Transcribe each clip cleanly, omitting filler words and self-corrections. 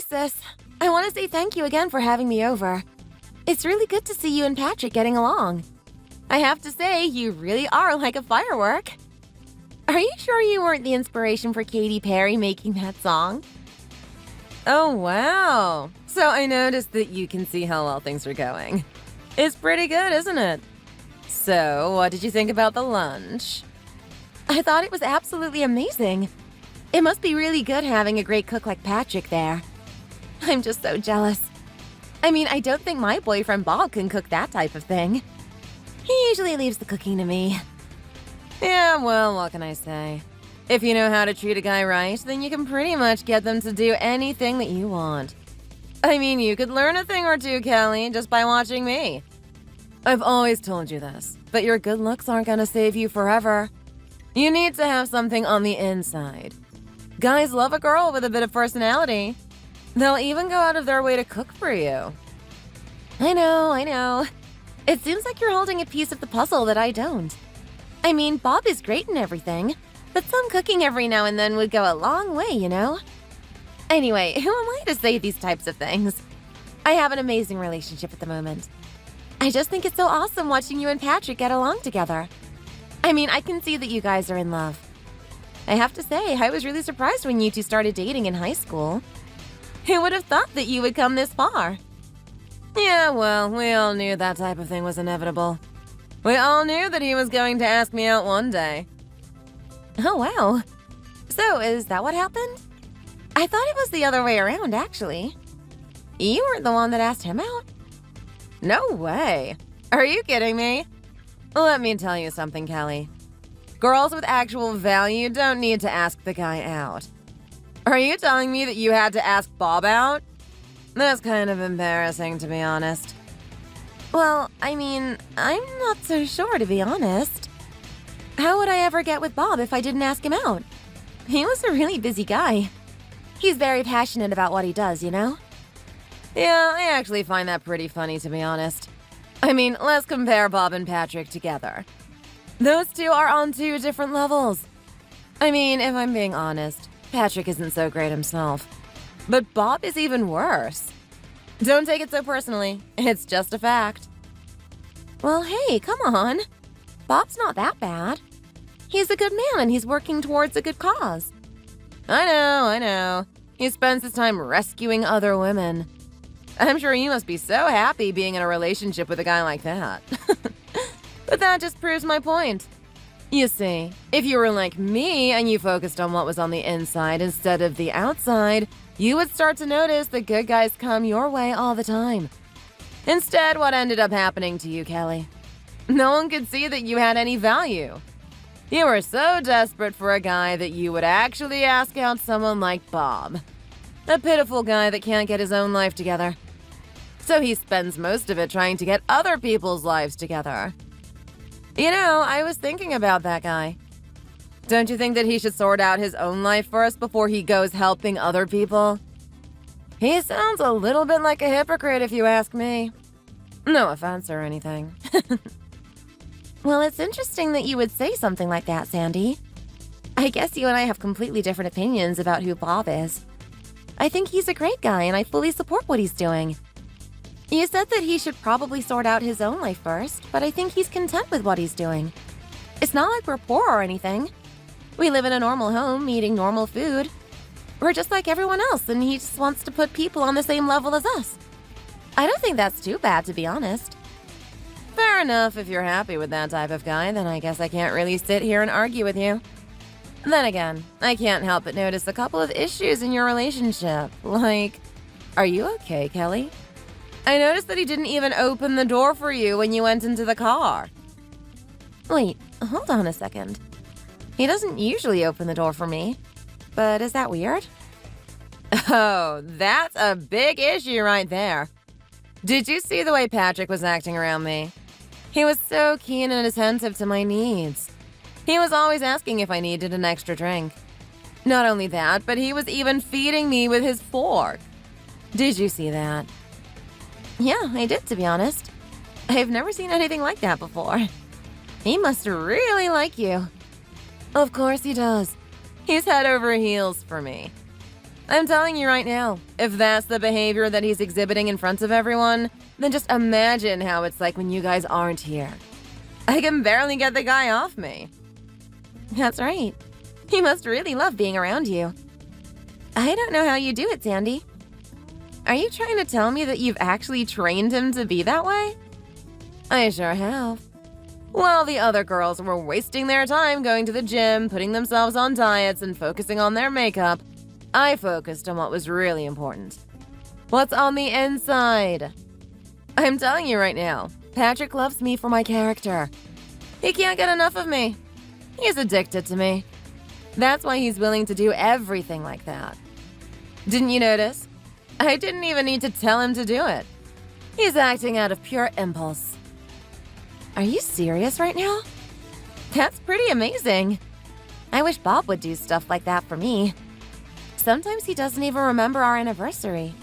sis. I want to say thank you again for having me over. It's really good to see you and Patrick getting along. I have to say, you really are like a firework. Are you sure you weren't the inspiration for Katy Perry making that song? Oh, wow. So I noticed that you can see how well things are going. It's pretty good, isn't it? So, what did you think about the lunch? I thought it was absolutely amazing. It must be really good having a great cook like Patrick there. I'm just so jealous. I mean, I don't think my boyfriend Bob can cook that type of thing. He usually leaves the cooking to me. Yeah, well, what can I say? If you know how to treat a guy right, then you can pretty much get them to do anything that you want. I mean, you could learn a thing or two, Kelly, just by watching me. I've always told you this, but your good looks aren't gonna save you forever. You need to have something on the inside. Guys love a girl with a bit of personality. They'll even go out of their way to cook for you. I know. It seems like you're holding a piece of the puzzle that I don't. I mean, Bob is great and everything, but some cooking every now and then would go a long way, you know? Anyway, who am I to say these types of things? I have an amazing relationship at the moment. I just think it's so awesome watching you and Patrick get along together. I mean, I can see that you guys are in love. I have to say, I was really surprised when you two started dating in high school. Who would have thought that you would come this far? Yeah, well, we all knew that type of thing was inevitable. We all knew that he was going to ask me out one day. Oh, wow. So, is that what happened? I thought it was the other way around, actually. You weren't the one that asked him out? No way. Are you kidding me? Let me tell you something, Kelly. Girls with actual value don't need to ask the guy out. Are you telling me that you had to ask Bob out? That's kind of embarrassing, to be honest. Well, I mean, I'm not so sure, to be honest. How would I ever get with Bob if I didn't ask him out? He was a really busy guy. He's very passionate about what he does, you know? Yeah, I actually find that pretty funny, to be honest. I mean, let's compare Bob and Patrick together. Those two are on two different levels. I mean, if I'm being honest, Patrick isn't so great himself. But Bob is even worse. Don't take it so personally. It's just a fact. Well, hey, come on. Bob's not that bad. He's a good man and he's working towards a good cause. I know. He spends his time rescuing other women. I'm sure you must be so happy being in a relationship with a guy like that. But that just proves my point. You see, if you were like me and you focused on what was on the inside instead of the outside, you would start to notice that good guys come your way all the time. Instead, what ended up happening to you, Kelly? No one could see that you had any value. You were so desperate for a guy that you would actually ask out someone like Bob. A pitiful guy that can't get his own life together. So he spends most of it trying to get other people's lives together. You know, I was thinking about that guy. Don't you think that he should sort out his own life first before he goes helping other people? He sounds a little bit like a hypocrite if you ask me. No offense or anything. Well, it's interesting that you would say something like that, Sandy. I guess you and I have completely different opinions about who Bob is. I think he's a great guy and I fully support what he's doing. You said that he should probably sort out his own life first, but I think he's content with what he's doing. It's not like we're poor or anything. We live in a normal home, eating normal food. We're just like everyone else, and he just wants to put people on the same level as us. I don't think that's too bad, to be honest. Fair enough, if you're happy with that type of guy, then I guess I can't really sit here and argue with you. Then again, I can't help but notice a couple of issues in your relationship. Like, are you okay, Kelly? I noticed that he didn't even open the door for you when you went into the car. Wait, hold on a second. He doesn't usually open the door for me. But is that weird? Oh, that's a big issue right there. Did you see the way Patrick was acting around me? He was so keen and attentive to my needs. He was always asking if I needed an extra drink. Not only that, but he was even feeding me with his fork. Did you see that? Yeah, I did, to be honest. I've never seen anything like that before. He must really like you. Of course he does. He's head over heels for me. I'm telling you right now, if that's the behavior that he's exhibiting in front of everyone, then just imagine how it's like when you guys aren't here. I can barely get the guy off me. That's right. He must really love being around you. I don't know how you do it, Sandy. Are you trying to tell me that you've actually trained him to be that way? I sure have. While the other girls were wasting their time going to the gym, putting themselves on diets, and focusing on their makeup, I focused on what was really important. What's on the inside? I'm telling you right now, Patrick loves me for my character. He can't get enough of me. He's addicted to me. That's why he's willing to do everything like that. Didn't you notice? I didn't even need to tell him to do it. He's acting out of pure impulse. Are you serious right now? That's pretty amazing. I wish Bob would do stuff like that for me. Sometimes he doesn't even remember our anniversary.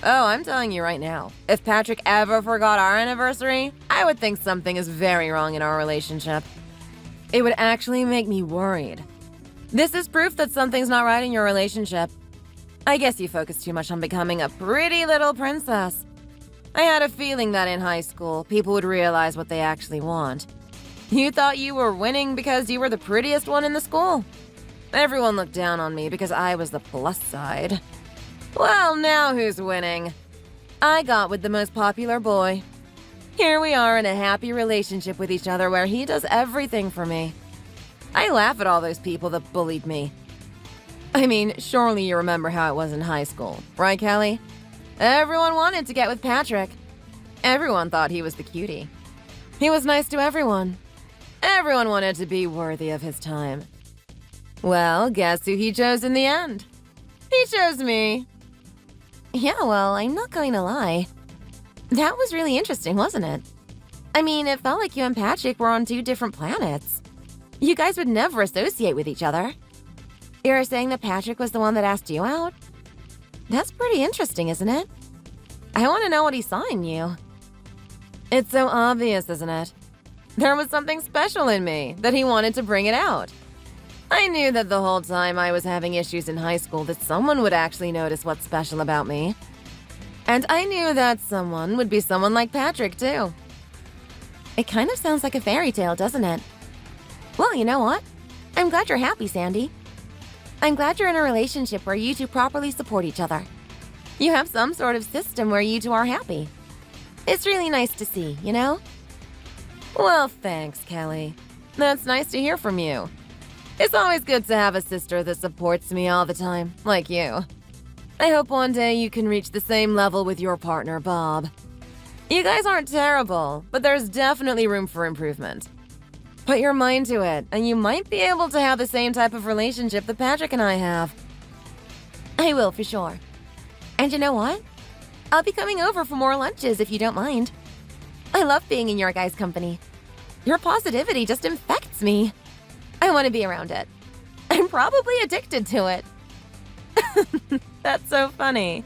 Oh, I'm telling you right now, if Patrick ever forgot our anniversary, I would think something is very wrong in our relationship. It would actually make me worried. This is proof that something's not right in your relationship. I guess you focus too much on becoming a pretty little princess. I had a feeling that in high school, people would realize what they actually want. You thought you were winning because you were the prettiest one in the school. Everyone looked down on me because I was the plus side. Well, now who's winning? I got with the most popular boy. Here we are in a happy relationship with each other where he does everything for me. I laugh at all those people that bullied me. I mean, surely you remember how it was in high school, right, Kelly? Everyone wanted to get with Patrick. Everyone thought he was the cutie. He was nice to everyone. Everyone wanted to be worthy of his time. Well, guess who he chose in the end? He chose me. Yeah, well, I'm not going to lie. That was really interesting, wasn't it? I mean, it felt like you and Patrick were on two different planets. You guys would never associate with each other. You're saying that Patrick was the one that asked you out? That's pretty interesting, isn't it? I want to know what he saw in you. It's so obvious, isn't it? There was something special in me that he wanted to bring it out. I knew that the whole time I was having issues in high school that someone would actually notice what's special about me. And I knew that someone would be someone like Patrick, too. It kind of sounds like a fairy tale, doesn't it? Well, you know what? I'm glad you're happy, Sandy. I'm glad you're in a relationship where you two properly support each other. You have some sort of system where you two are happy. It's really nice to see, you know? Well, thanks, Kelly. That's nice to hear from you. It's always good to have a sister that supports me all the time, like you. I hope one day you can reach the same level with your partner, Bob. You guys aren't terrible, but there's definitely room for improvement. Put your mind to it, and you might be able to have the same type of relationship that Patrick and I have. I will, for sure. And you know what? I'll be coming over for more lunches if you don't mind. I love being in your guys' company. Your positivity just infects me. I want to be around it. I'm probably addicted to it. That's so funny.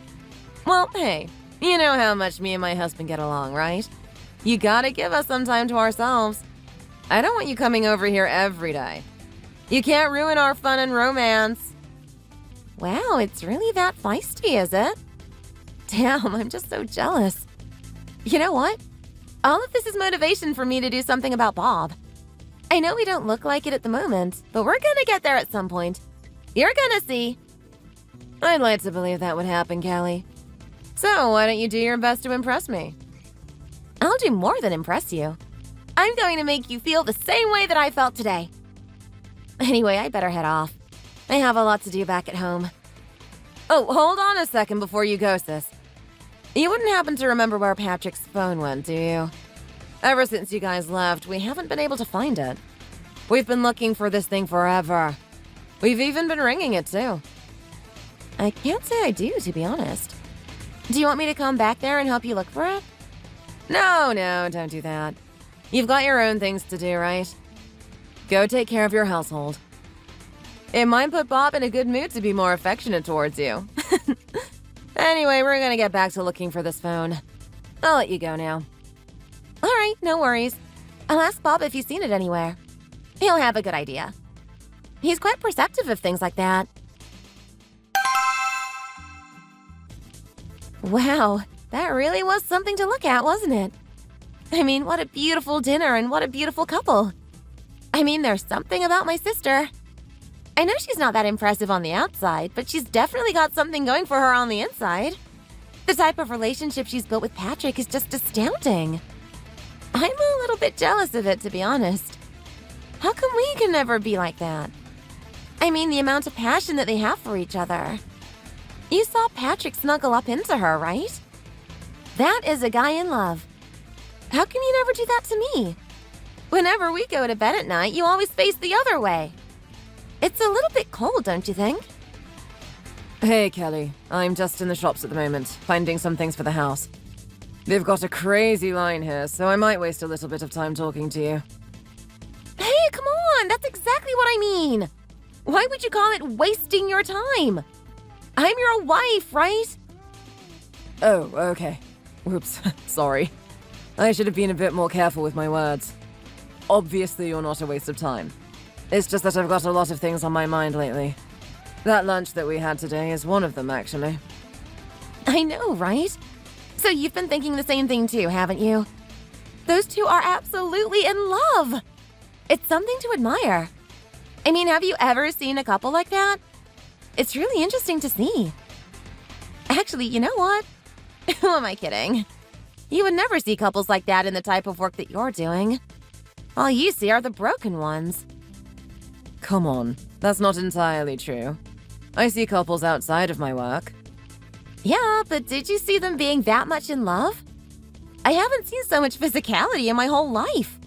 Well, hey, you know how much me and my husband get along, right? You gotta give us some time to ourselves. I don't want you coming over here every day. You can't ruin our fun and romance. Wow, it's really that feisty, is it? Damn, I'm just so jealous. You know what? All of this is motivation for me to do something about Bob. I know we don't look like it at the moment, but we're gonna get there at some point. You're gonna see. I'd like to believe that would happen, Callie. So why don't you do your best to impress me? I'll do more than impress you. I'm going to make you feel the same way that I felt today. Anyway, I better head off. I have a lot to do back at home. Oh, hold on a second before you go, sis. You wouldn't happen to remember where Patrick's phone went, do you? Ever since you guys left, we haven't been able to find it. We've been looking for this thing forever. We've even been ringing it, too. I can't say I do, to be honest. Do you want me to come back there and help you look for it? No, don't do that. You've got your own things to do, right? Go take care of your household. It might put Bob in a good mood to be more affectionate towards you. Anyway, we're gonna get back to looking for this phone. I'll let you go now. All right, no worries. I'll ask Bob if he's seen it anywhere. He'll have a good idea. He's quite perceptive of things like that. Wow, that really was something to look at, wasn't it? I mean, what a beautiful dinner and what a beautiful couple. I mean, there's something about my sister. I know she's not that impressive on the outside, but she's definitely got something going for her on the inside. The type of relationship she's built with Patrick is just astounding. I'm a little bit jealous of it, to be honest. How come we can never be like that? I mean, the amount of passion that they have for each other. You saw Patrick snuggle up into her, right? That is a guy in love. How can you never do that to me? Whenever we go to bed at night, you always face the other way. It's a little bit cold, don't you think? Hey, Kelly. I'm just in the shops at the moment, finding some things for the house. They've got a crazy line here, so I might waste a little bit of time talking to you. Hey, come on! That's exactly what I mean! Why would you call it wasting your time? I'm your wife, right? Oh, okay. Whoops, sorry. I should have been a bit more careful with my words. Obviously, you're not a waste of time. It's just that I've got a lot of things on my mind lately. That lunch that we had today is one of them, actually. I know, right? So you've been thinking the same thing too, haven't you? Those two are absolutely in love! It's something to admire. I mean, have you ever seen a couple like that? It's really interesting to see. Actually, you know what? Who am I kidding? You would never see couples like that in the type of work that you're doing. All you see are the broken ones. Come on, that's not entirely true. I see couples outside of my work. Yeah, but did you see them being that much in love? I haven't seen so much physicality in my whole life.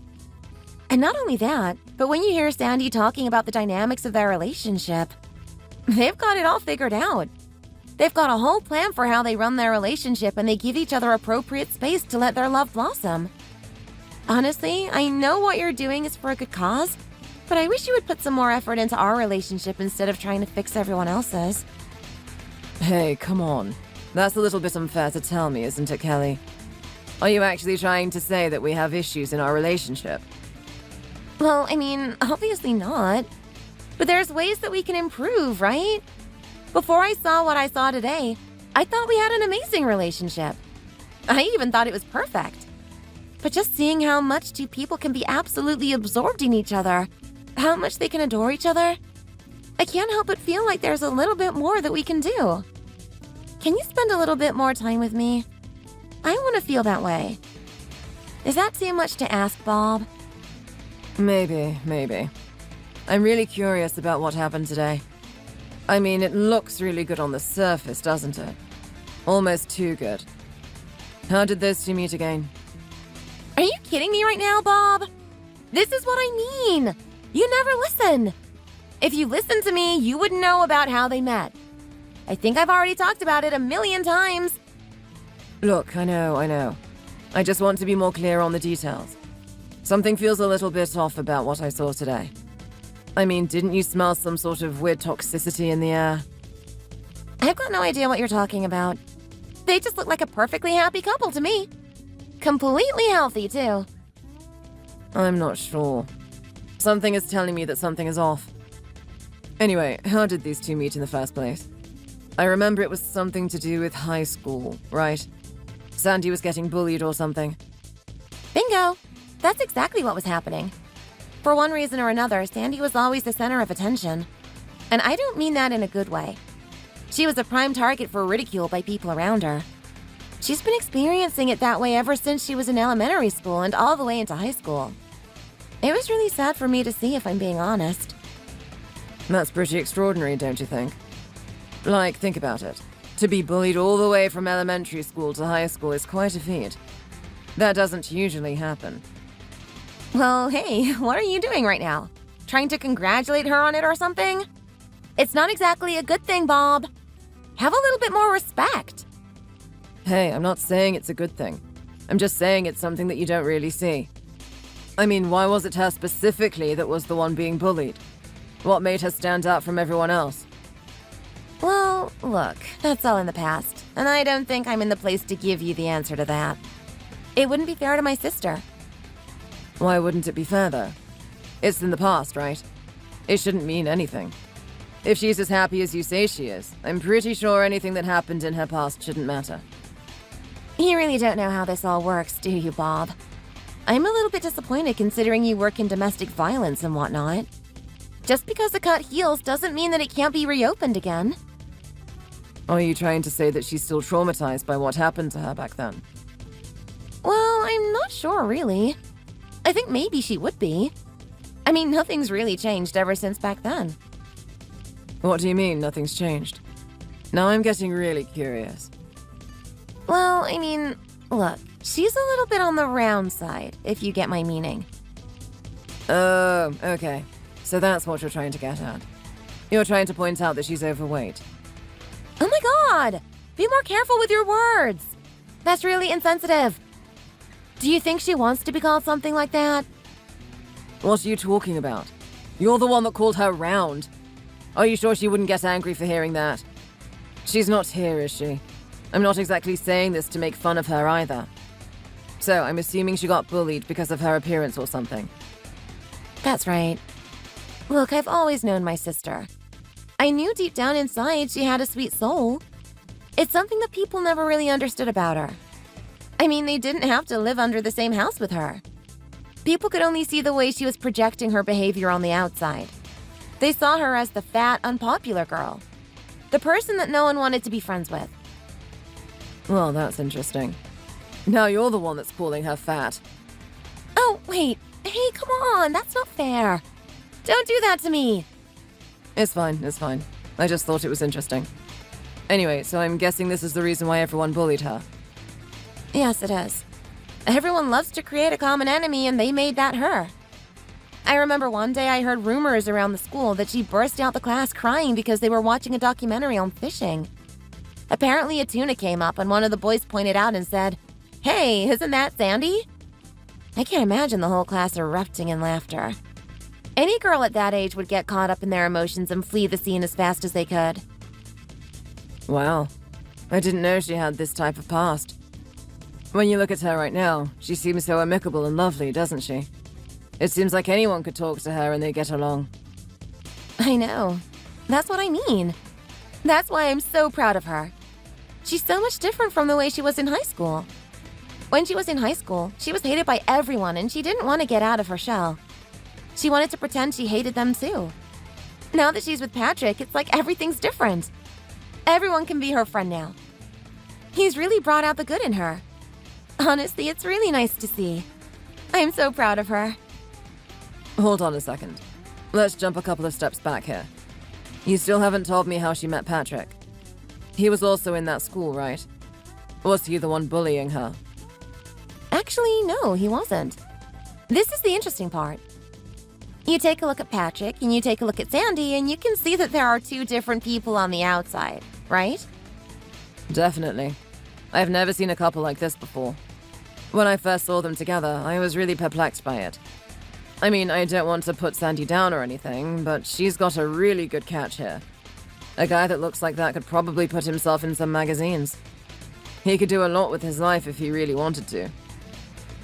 And not only that, but when you hear Sandy talking about the dynamics of their relationship, they've got it all figured out. They've got a whole plan for how they run their relationship, and they give each other appropriate space to let their love blossom. Honestly, I know what you're doing is for a good cause, but I wish you would put some more effort into our relationship instead of trying to fix everyone else's. Hey, come on. That's a little bit unfair to tell me, isn't it, Kelly? Are you actually trying to say that we have issues in our relationship? Well, I mean, obviously not. But there's ways that we can improve, right? Before I saw what I saw today, I thought we had an amazing relationship. I even thought it was perfect. But just seeing how much two people can be absolutely absorbed in each other, how much they can adore each other, I can't help but feel like there's a little bit more that we can do. Can you spend a little bit more time with me? I want to feel that way. Is that too much to ask, Bob? Maybe. I'm really curious about what happened today. I mean, it looks really good on the surface, doesn't it? Almost too good. How did those two meet again? Are you kidding me right now, Bob? This is what I mean. You never listen. If you listened to me, you would know about how they met. I think I've already talked about it 1,000,000 times. Look, I know. I just want to be more clear on the details. Something feels a little bit off about what I saw today. I mean, didn't you smell some sort of weird toxicity in the air? I've got no idea what you're talking about. They just look like a perfectly happy couple to me. Completely healthy, too. I'm not sure. Something is telling me that something is off. Anyway, how did these two meet in the first place? I remember it was something to do with high school, right? Sandy was getting bullied or something. Bingo! That's exactly what was happening. For one reason or another, Sandy was always the center of attention. And I don't mean that in a good way. She was a prime target for ridicule by people around her. She's been experiencing it that way ever since she was in elementary school and all the way into high school. It was really sad for me to see, if I'm being honest. That's pretty extraordinary, don't you think? Like, think about it. To be bullied all the way from elementary school to high school is quite a feat. That doesn't usually happen. Well, hey, what are you doing right now? Trying to congratulate her on it or something? It's not exactly a good thing, Bob. Have a little bit more respect. Hey, I'm not saying it's a good thing. I'm just saying it's something that you don't really see. I mean, why was it her specifically that was the one being bullied? What made her stand out from everyone else? Well, look, that's all in the past, and I don't think I'm in the place to give you the answer to that. It wouldn't be fair to my sister. Why wouldn't it be fair, though? It's in the past, right? It shouldn't mean anything. If she's as happy as you say she is, I'm pretty sure anything that happened in her past shouldn't matter. You really don't know how this all works, do you, Bob? I'm a little bit disappointed considering you work in domestic violence and whatnot. Just because a cut heals doesn't mean that it can't be reopened again. Are you trying to say that she's still traumatized by what happened to her back then? Well, I'm not sure, really. I think maybe she would be. I mean, nothing's really changed ever since back then. What do you mean, nothing's changed? Now I'm getting really curious. Well, I mean, look, she's a little bit on the round side, if you get my meaning. Oh, okay. So that's what you're trying to get at. You're trying to point out that she's overweight. Oh my god! Be more careful with your words! That's really insensitive. Do you think she wants to be called something like that? What are you talking about? You're the one that called her round. Are you sure she wouldn't get angry for hearing that? She's not here, is she? I'm not exactly saying this to make fun of her either. So, I'm assuming she got bullied because of her appearance or something. That's right. Look, I've always known my sister. I knew deep down inside she had a sweet soul. It's something that people never really understood about her. I mean, they didn't have to live under the same house with her. People could only see the way she was projecting her behavior on the outside. They saw her as the fat, unpopular girl. The person that no one wanted to be friends with. Well, that's interesting. Now you're the one that's calling her fat. Oh, wait. Hey, come on. That's not fair. Don't do that to me. It's fine, it's fine. I just thought it was interesting. Anyway, so I'm guessing this is the reason why everyone bullied her. Yes, it is. Everyone loves to create a common enemy, and they made that her. I remember one day I heard rumors around the school that she burst out the class crying because they were watching a documentary on fishing. Apparently a tuna came up and one of the boys pointed out and said, "Hey, isn't that Sandy?" I can't imagine the whole class erupting in laughter. Any girl at that age would get caught up in their emotions and flee the scene as fast as they could. Wow. I didn't know she had this type of past. When you look at her right now, she seems so amicable and lovely, doesn't she? It seems like anyone could talk to her and they get along. I know. That's what I mean. That's why I'm so proud of her. She's so much different from the way she was in high school. When she was in high school, she was hated by everyone and she didn't want to get out of her shell. She wanted to pretend she hated them too. Now that she's with Patrick, it's like everything's different. Everyone can be her friend now. He's really brought out the good in her. Honestly, it's really nice to see. I'm so proud of her. Hold on a second. Let's jump a couple of steps back here. You still haven't told me how she met Patrick. He was also in that school, right? Was he the one bullying her? Actually, no, he wasn't. This is the interesting part. You take a look at Patrick and you take a look at Sandy and you can see that there are two different people on the outside, right? Definitely. I've never seen a couple like this before. When I first saw them together, I was really perplexed by it. I mean, I don't want to put Sandy down or anything, but she's got a really good catch here. A guy that looks like that could probably put himself in some magazines. He could do a lot with his life if he really wanted to.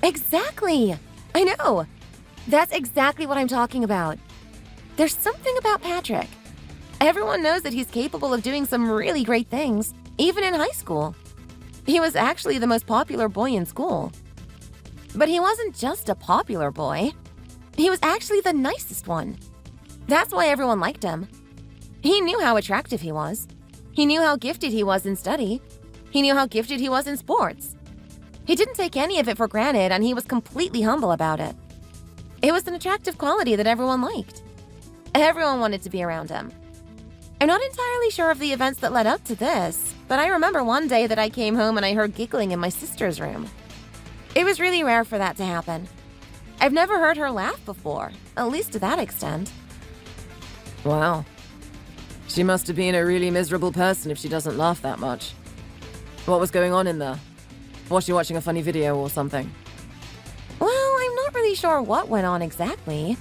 Exactly! I know! That's exactly what I'm talking about. There's something about Patrick. Everyone knows that he's capable of doing some really great things, even in high school. He was actually the most popular boy in school. But he wasn't just a popular boy. He was actually the nicest one. That's why everyone liked him. He knew how attractive he was. He knew how gifted he was in study. He knew how gifted he was in sports. He didn't take any of it for granted, and he was completely humble about it. It was an attractive quality that everyone liked. Everyone wanted to be around him. I'm not entirely sure of the events that led up to this, but I remember one day that I came home and I heard giggling in my sister's room. It was really rare for that to happen. I've never heard her laugh before, at least to that extent. Wow. She must have been a really miserable person if she doesn't laugh that much. What was going on in there? Was she watching a funny video or something? Well, I'm not really sure what went on exactly.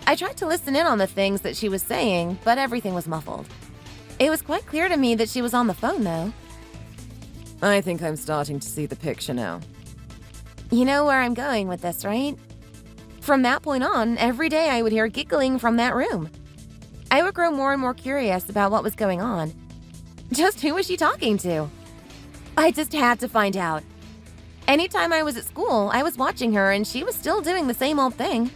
I tried to listen in on the things that she was saying, but everything was muffled. It was quite clear to me that she was on the phone, though. I think I'm starting to see the picture now. You know where I'm going with this, right? From that point on, every day I would hear giggling from that room. I would grow more and more curious about what was going on. Just who was she talking to? I just had to find out. Anytime I was at school, I was watching her and she was still doing the same old thing.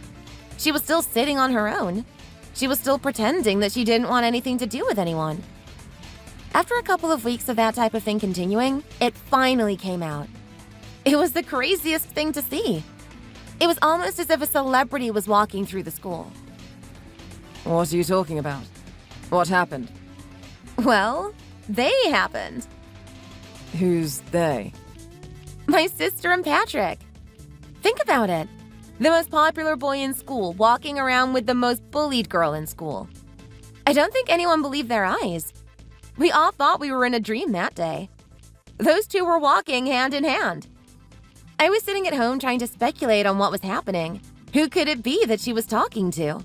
She was still sitting on her own. She was still pretending that she didn't want anything to do with anyone. After a couple of weeks of that type of thing continuing, it finally came out. It was the craziest thing to see. It was almost as if a celebrity was walking through the school. What are you talking about? What happened? Well, they happened. Who's they? My sister and Patrick. Think about it. The most popular boy in school walking around with the most bullied girl in school. I don't think anyone believed their eyes. We all thought we were in a dream that day. Those two were walking hand in hand. I was sitting at home trying to speculate on what was happening. Who could it be that she was talking to?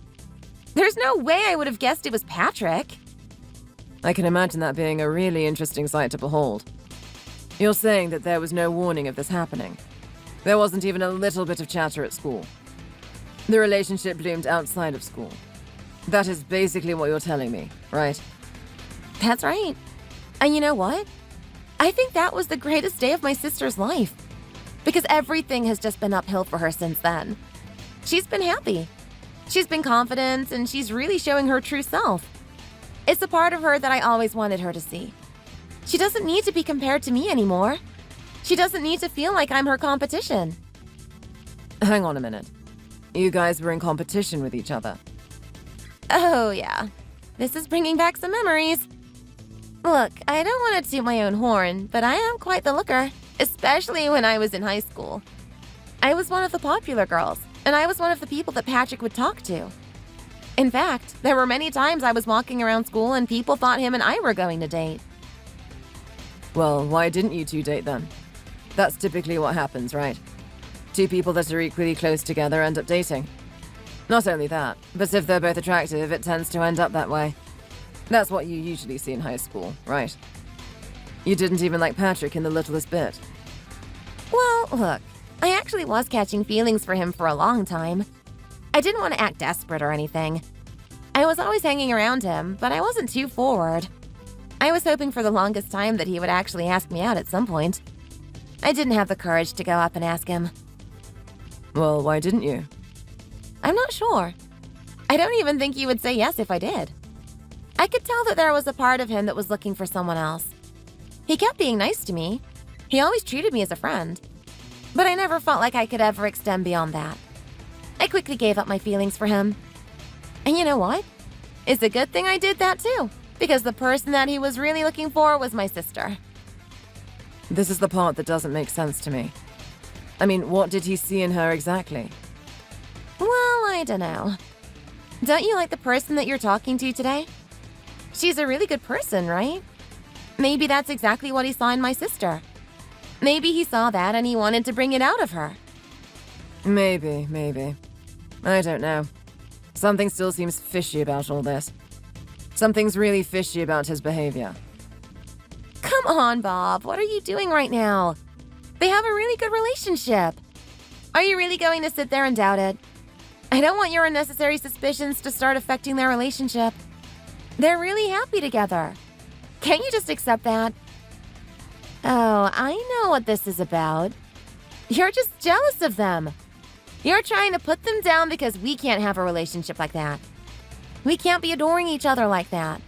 There's no way I would have guessed it was Patrick. I can imagine that being a really interesting sight to behold. You're saying that there was no warning of this happening. There wasn't even a little bit of chatter at school. The relationship bloomed outside of school. That is basically what you're telling me, right? That's right. And you know what? I think that was the greatest day of my sister's life. Because everything has just been uphill for her since then. She's been happy. She's been confident, and she's really showing her true self. It's a part of her that I always wanted her to see. She doesn't need to be compared to me anymore. She doesn't need to feel like I'm her competition. Hang on a minute. You guys were in competition with each other. Oh, yeah. This is bringing back some memories. Look, I don't want to toot my own horn, but I am quite the looker, especially when I was in high school. I was one of the popular girls, and I was one of the people that Patrick would talk to. In fact, there were many times I was walking around school and people thought him and I were going to date. Well, why didn't you two date then? That's typically what happens, right? Two people that are equally close together end up dating. Not only that, but if they're both attractive, it tends to end up that way. That's what you usually see in high school, right? You didn't even like Patrick in the littlest bit. Well, look, I actually was catching feelings for him for a long time. I didn't want to act desperate or anything. I was always hanging around him, but I wasn't too forward. I was hoping for the longest time that he would actually ask me out at some point. I didn't have the courage to go up and ask him. Well, why didn't you? I'm not sure. I don't even think he would say yes if I did. I could tell that there was a part of him that was looking for someone else. He kept being nice to me. He always treated me as a friend. But I never felt like I could ever extend beyond that. I quickly gave up my feelings for him. And you know what? It's a good thing I did that too, because the person that he was really looking for was my sister. This is the part that doesn't make sense to me. I mean, what did he see in her exactly? Well, I don't know. Don't you like the person that you're talking to today? She's a really good person, right? Maybe that's exactly what he saw in my sister. Maybe he saw that and he wanted to bring it out of her. Maybe. I don't know. Something still seems fishy about all this. Something's really fishy about his behavior. Come on, Bob. What are you doing right now? They have a really good relationship. Are you really going to sit there and doubt it? I don't want your unnecessary suspicions to start affecting their relationship. They're really happy together. Can't you just accept that? Oh, I know what this is about. You're just jealous of them. You're trying to put them down because we can't have a relationship like that. We can't be adoring each other like that.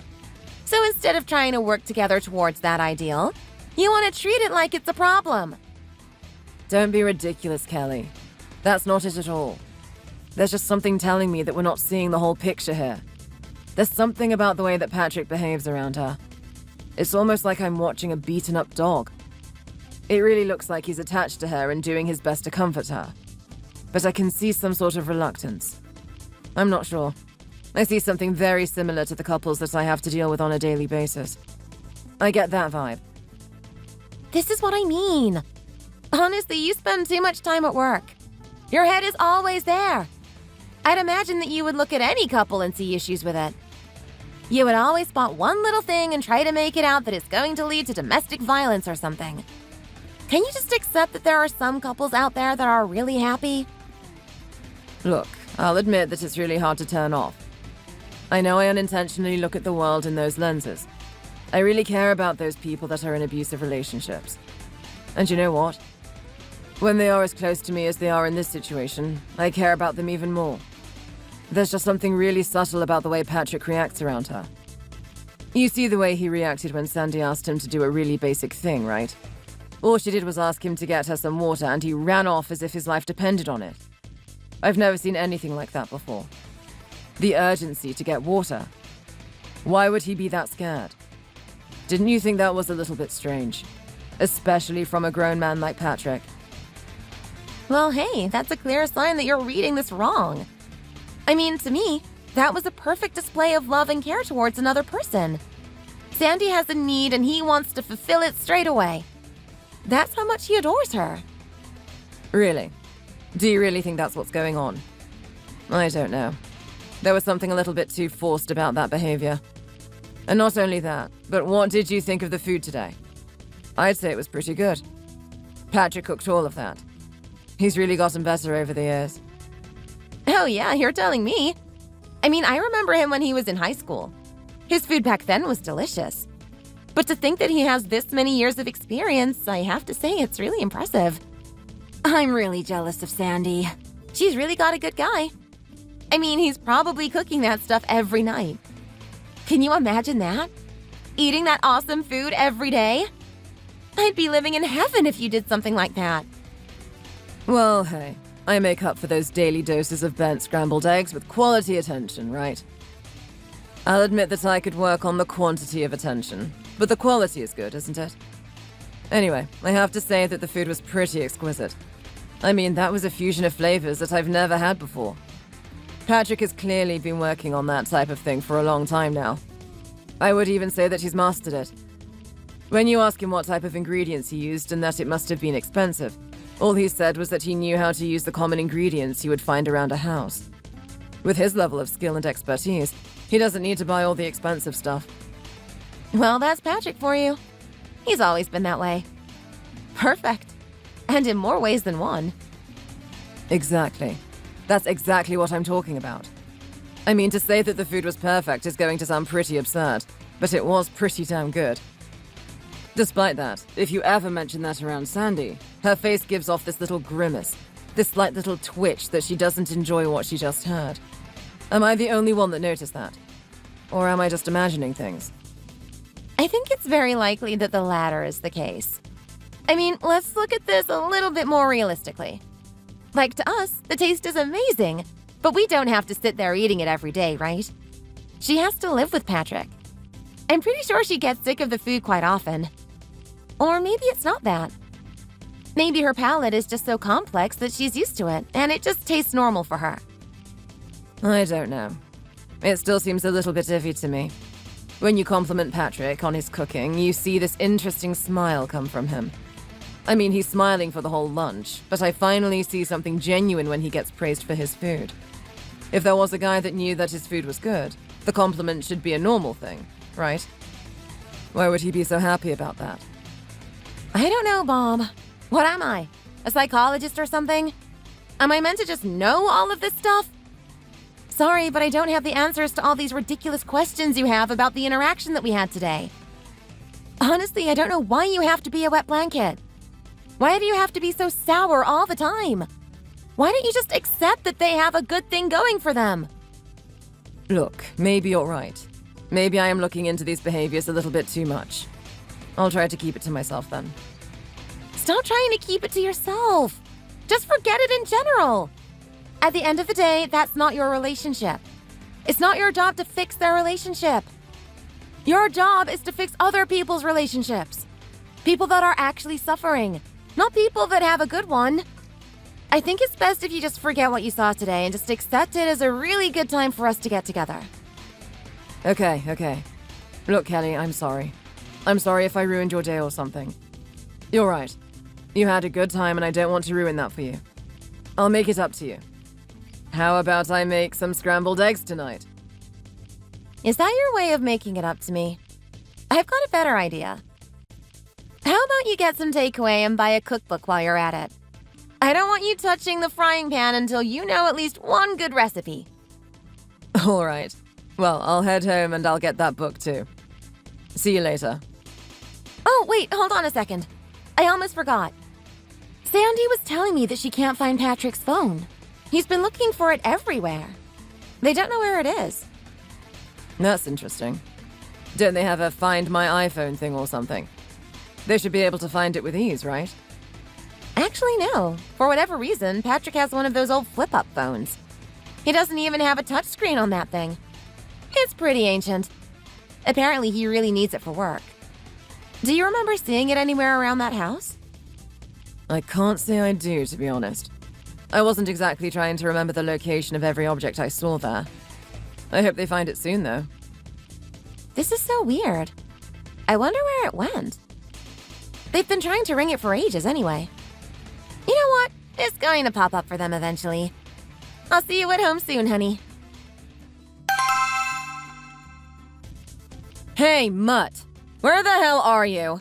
So instead of trying to work together towards that ideal, you want to treat it like it's a problem. Don't be ridiculous, Kelly. That's not it at all. There's just something telling me that we're not seeing the whole picture here. There's something about the way that Patrick behaves around her. It's almost like I'm watching a beaten-up dog. It really looks like he's attached to her and doing his best to comfort her. But I can see some sort of reluctance. I'm not sure. I see something very similar to the couples that I have to deal with on a daily basis. I get that vibe. This is what I mean. Honestly, you spend too much time at work. Your head is always there. I'd imagine that you would look at any couple and see issues with it. You would always spot one little thing and try to make it out that it's going to lead to domestic violence or something. Can you just accept that there are some couples out there that are really happy? Look, I'll admit that it's really hard to turn off. I know I unintentionally look at the world in those lenses. I really care about those people that are in abusive relationships. And you know what? When they are as close to me as they are in this situation, I care about them even more. There's just something really subtle about the way Patrick reacts around her. You see the way he reacted when Sandy asked him to do a really basic thing, right? All she did was ask him to get her some water, and he ran off as if his life depended on it. I've never seen anything like that before. The urgency to get water. Why would he be that scared? Didn't you think that was a little bit strange? Especially from a grown man like Patrick. Well, hey, that's a clear sign that you're reading this wrong. I mean, to me, that was a perfect display of love and care towards another person. Sandy has a need and he wants to fulfill it straight away. That's how much he adores her. Really? Do you really think that's what's going on? I don't know. There was something a little bit too forced about that behavior. And not only that, but what did you think of the food today? I'd say it was pretty good. Patrick cooked all of that. He's really gotten better over the years. Oh yeah, you're telling me. I mean, I remember him when he was in high school. His food back then was delicious. But to think that he has this many years of experience, I have to say it's really impressive. I'm really jealous of Sandy. She's really got a good guy. I mean, he's probably cooking that stuff every night. Can you imagine that? Eating that awesome food every day? I'd be living in heaven if you did something like that. Well, hey, I make up for those daily doses of burnt scrambled eggs with quality attention, right? I'll admit that I could work on the quantity of attention, but the quality is good, isn't it? Anyway, I have to say that the food was pretty exquisite. I mean, that was a fusion of flavors that I've never had before. Patrick has clearly been working on that type of thing for a long time now. I would even say that he's mastered it. When you ask him what type of ingredients he used and that it must have been expensive, all he said was that he knew how to use the common ingredients you would find around a house. With his level of skill and expertise, he doesn't need to buy all the expensive stuff. Well, that's Patrick for you. He's always been that way. Perfect. And in more ways than one. Exactly. That's exactly what I'm talking about. I mean, to say that the food was perfect is going to sound pretty absurd, but it was pretty damn good. Despite that, if you ever mention that around Sandy, her face gives off this little grimace, this slight little twitch that she doesn't enjoy what she just heard. Am I the only one that noticed that? Or am I just imagining things? I think it's very likely that the latter is the case. I mean, let's look at this a little bit more realistically. Like, to us, the taste is amazing, but we don't have to sit there eating it every day, right? She has to live with Patrick. I'm pretty sure she gets sick of the food quite often. Or maybe it's not that. Maybe her palate is just so complex that she's used to it, and it just tastes normal for her. I don't know. It still seems a little bit iffy to me. When you compliment Patrick on his cooking, you see this interesting smile come from him. I mean, he's smiling for the whole lunch, but I finally see something genuine when he gets praised for his food. If there was a guy that knew that his food was good, the compliment should be a normal thing, right? Why would he be so happy about that? I don't know, Bob. What am I? A psychologist or something? Am I meant to just know all of this stuff? Sorry, but I don't have the answers to all these ridiculous questions you have about the interaction that we had today. Honestly, I don't know why you have to be a wet blanket. Why do you have to be so sour all the time? Why don't you just accept that they have a good thing going for them? Look, maybe you're right. Maybe I am looking into these behaviors a little bit too much. I'll try to keep it to myself then. Stop trying to keep it to yourself. Just forget it in general. At the end of the day, that's not your relationship. It's not your job to fix their relationship. Your job is to fix other people's relationships. People that are actually suffering, not people that have a good one. I think it's best if you just forget what you saw today and just accept it as a really good time for us to get together. Okay. Look, Kelly, I'm sorry. I'm sorry if I ruined your day or something. You're right. You had a good time and I don't want to ruin that for you. I'll make it up to you. How about I make some scrambled eggs tonight? Is that your way of making it up to me? I've got a better idea. How about you get some takeaway and buy a cookbook while you're at it? I don't want you touching the frying pan until you know at least one good recipe. All right. Well, I'll head home and I'll get that book too. See you later. Oh, wait, hold on a second. I almost forgot. Sandy was telling me that she can't find Patrick's phone. He's been looking for it everywhere. They don't know where it is. That's interesting. Don't they have a Find My iPhone thing or something? They should be able to find it with ease, right? Actually, no. For whatever reason, Patrick has one of those old flip-up phones. He doesn't even have a touchscreen on that thing. It's pretty ancient. Apparently, he really needs it for work. Do you remember seeing it anywhere around that house? I can't say I do, to be honest. I wasn't exactly trying to remember the location of every object I saw there. I hope they find it soon, though. This is so weird. I wonder where it went. They've been trying to ring it for ages anyway. You know what? It's going to pop up for them eventually. I'll see you at home soon, honey. Hey, Mutt! Where the hell are you?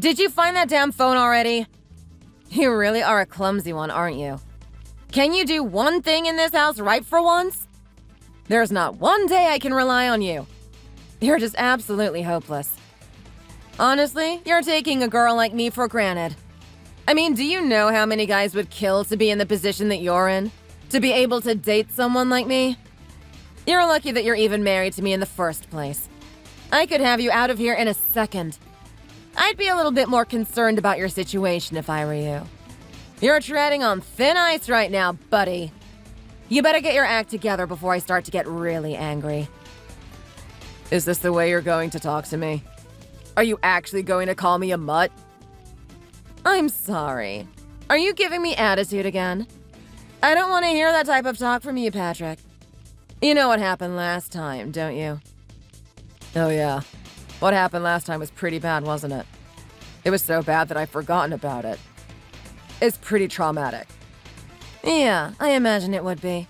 Did you find that damn phone already? You really are a clumsy one, aren't you? Can you do one thing in this house right for once? There's not one day I can rely on you. You're just absolutely hopeless. Honestly, you're taking a girl like me for granted. I mean, do you know how many guys would kill to be in the position that you're in? To be able to date someone like me? You're lucky that you're even married to me in the first place. I could have you out of here in a second. I'd be a little bit more concerned about your situation if I were you. You're treading on thin ice right now, buddy. You better get your act together before I start to get really angry. Is this the way you're going to talk to me? Are you actually going to call me a mutt? I'm sorry. Are you giving me attitude again? I don't want to hear that type of talk from you, Patrick. You know what happened last time, don't you? Oh yeah. What happened last time was pretty bad, wasn't it? It was so bad that I've forgotten about it. It's pretty traumatic. Yeah, I imagine it would be.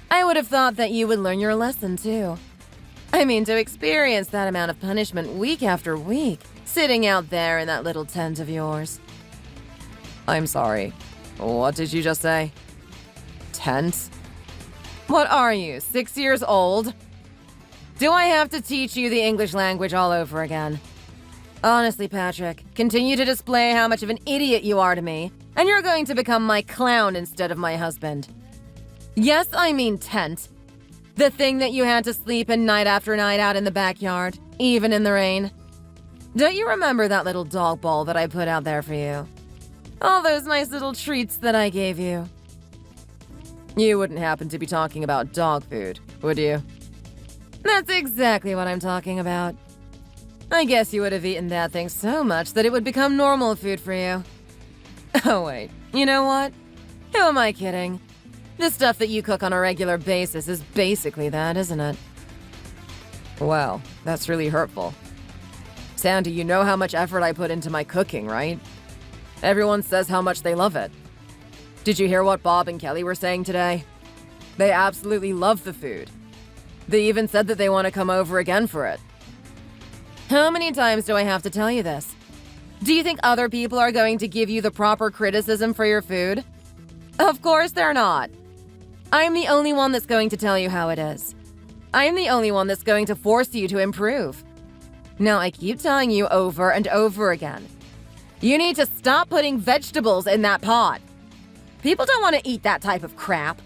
I would have thought that you would learn your lesson, too. I mean, to experience that amount of punishment week after week, sitting out there in that little tent of yours. I'm sorry. What did you just say? Tent? What are you, 6 years old? Do I have to teach you the English language all over again? Honestly, Patrick, continue to display how much of an idiot you are to me, and you're going to become my clown instead of my husband. Yes, I mean tent. The thing that you had to sleep in night after night out in the backyard, even in the rain. Don't you remember that little dog bowl that I put out there for you? All those nice little treats that I gave you. You wouldn't happen to be talking about dog food, would you? That's exactly what I'm talking about. I guess you would have eaten that thing so much that it would become normal food for you. Oh wait, you know what? Who am I kidding? The stuff that you cook on a regular basis is basically that, isn't it? Well, that's really hurtful. Sandy, you know how much effort I put into my cooking, right? Everyone says how much they love it. Did you hear what Bob and Kelly were saying today? They absolutely love the food. They even said that they want to come over again for it. How many times do I have to tell you this? Do you think other people are going to give you the proper criticism for your food? Of course they're not. I'm the only one that's going to tell you how it is. I'm the only one that's going to force you to improve. Now I keep telling you over and over again. You need to stop putting vegetables in that pot. People don't want to eat that type of crap.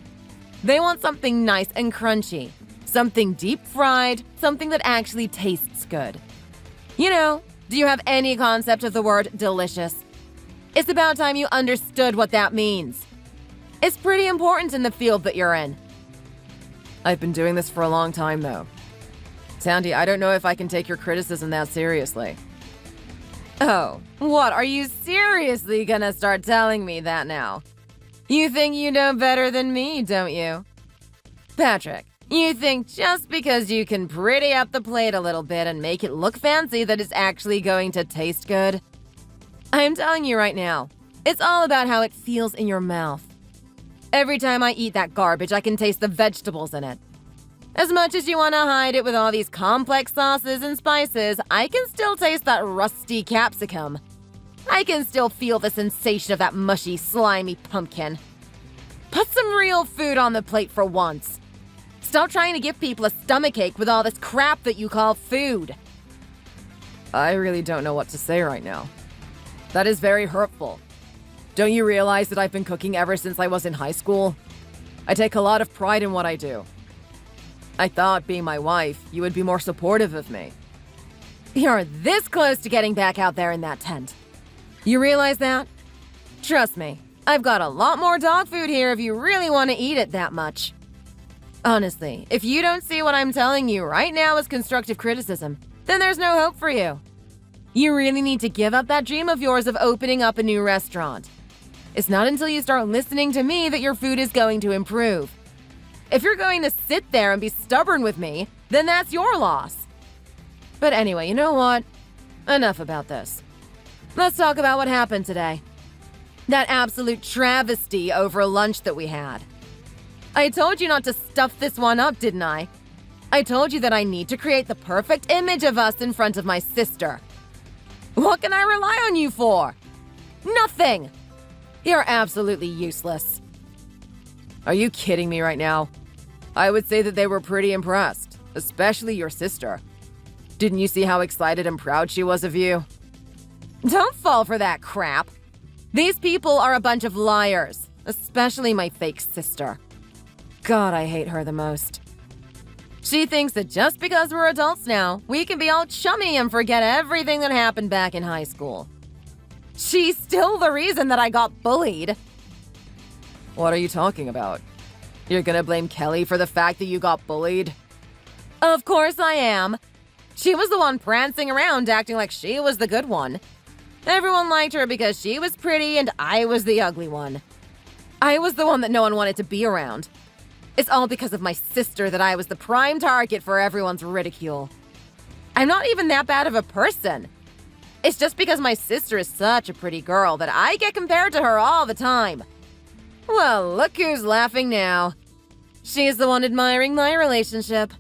They want something nice and crunchy. Something deep fried, something that actually tastes good. You know, do you have any concept of the word delicious? It's about time you understood what that means. It's pretty important in the field that you're in. I've been doing this for a long time, though. Sandy, I don't know if I can take your criticism that seriously. Oh, what? Are you seriously gonna start telling me that now? You think you know better than me, don't you? Patrick, you think just because you can pretty up the plate a little bit and make it look fancy that it's actually going to taste good? I'm telling you right now, it's all about how it feels in your mouth. Every time I eat that garbage, I can taste the vegetables in it. As much as you want to hide it with all these complex sauces and spices, I can still taste that rusty capsicum. I can still feel the sensation of that mushy, slimy pumpkin. Put some real food on the plate for once. Stop trying to give people a stomachache with all this crap that you call food. I really don't know what to say right now. That is very hurtful. Don't you realize that I've been cooking ever since I was in high school? I take a lot of pride in what I do. I thought, being my wife, you would be more supportive of me. You're this close to getting back out there in that tent. You realize that? Trust me, I've got a lot more dog food here if you really want to eat it that much. Honestly, if you don't see what I'm telling you right now as constructive criticism, then there's no hope for you. You really need to give up that dream of yours of opening up a new restaurant. It's not until you start listening to me that your food is going to improve. If you're going to sit there and be stubborn with me, then that's your loss. But anyway, you know what? Enough about this. Let's talk about what happened today. That absolute travesty over lunch that we had. I told you not to stuff this one up, didn't I? I told you that I need to create the perfect image of us in front of my sister. What can I rely on you for? Nothing! You're absolutely useless. Are you kidding me right now? I would say that they were pretty impressed, especially your sister. Didn't you see how excited and proud she was of you? Don't fall for that crap. These people are a bunch of liars, especially my fake sister. God, I hate her the most. She thinks that just because we're adults now, we can be all chummy and forget everything that happened back in high school. She's still the reason that I got bullied. What are you talking about? You're gonna blame Kelly for the fact that you got bullied? Of course I am. She was the one prancing around acting like she was the good one. Everyone liked her because she was pretty and I was the ugly one. I was the one that no one wanted to be around. It's all because of my sister that I was the prime target for everyone's ridicule. I'm not even that bad of a person. It's just because my sister is such a pretty girl that I get compared to her all the time. Well, look who's laughing now. She's the one admiring my relationship.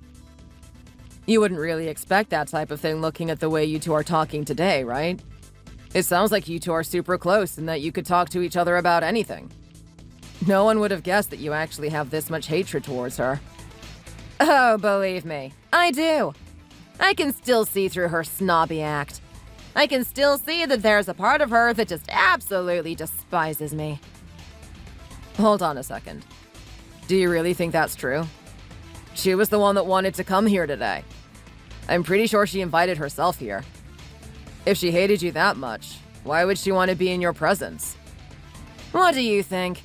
You wouldn't really expect that type of thing looking at the way you two are talking today, right? It sounds like you two are super close and that you could talk to each other about anything. No one would have guessed that you actually have this much hatred towards her. Oh, believe me, I do. I can still see through her snobby act. I can still see that there's a part of her that just absolutely despises me. Hold on a second. Do you really think that's true? She was the one that wanted to come here today. I'm pretty sure she invited herself here. If she hated you that much, why would she want to be in your presence? What do you think?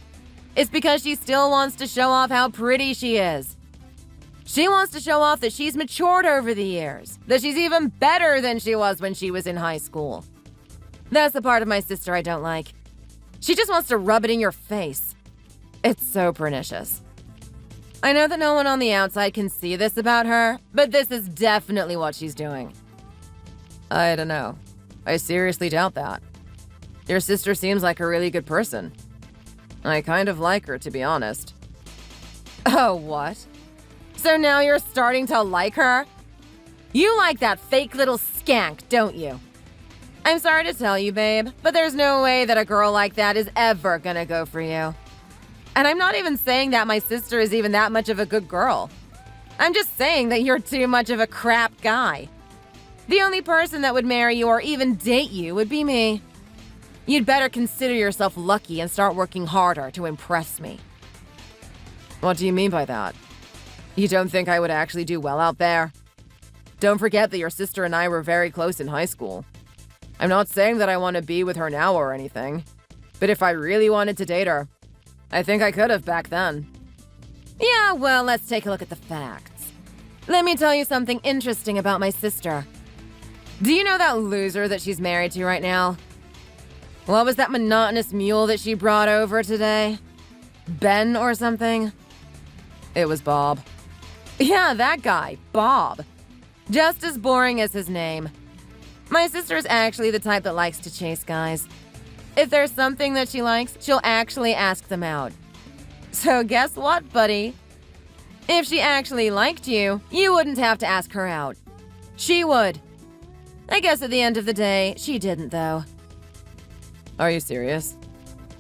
It's because she still wants to show off how pretty she is. She wants to show off that she's matured over the years, that she's even better than she was when she was in high school. That's the part of my sister I don't like. She just wants to rub it in your face. It's so pernicious. I know that no one on the outside can see this about her, but this is definitely what she's doing. I don't know. I seriously doubt that. Your sister seems like a really good person. I kind of like her, to be honest. Oh, what? So now you're starting to like her? You like that fake little skank, don't you? I'm sorry to tell you, babe, but there's no way that a girl like that is ever gonna go for you. And I'm not even saying that my sister is even that much of a good girl. I'm just saying that you're too much of a crap guy. The only person that would marry you or even date you would be me. You'd better consider yourself lucky and start working harder to impress me. What do you mean by that? You don't think I would actually do well out there? Don't forget that your sister and I were very close in high school. I'm not saying that I want to be with her now or anything, but if I really wanted to date her, I think I could have back then. Yeah, well, let's take a look at the facts. Let me tell you something interesting about my sister. Do you know that loser that she's married to right now? What was that monotonous mule that she brought over today? Ben or something? It was Bob. Yeah, that guy, Bob. Just as boring as his name. My sister's actually the type that likes to chase guys. If there's something that she likes, she'll actually ask them out. So guess what, buddy? If she actually liked you, you wouldn't have to ask her out. She would. I guess at the end of the day, she didn't, though. Are you serious?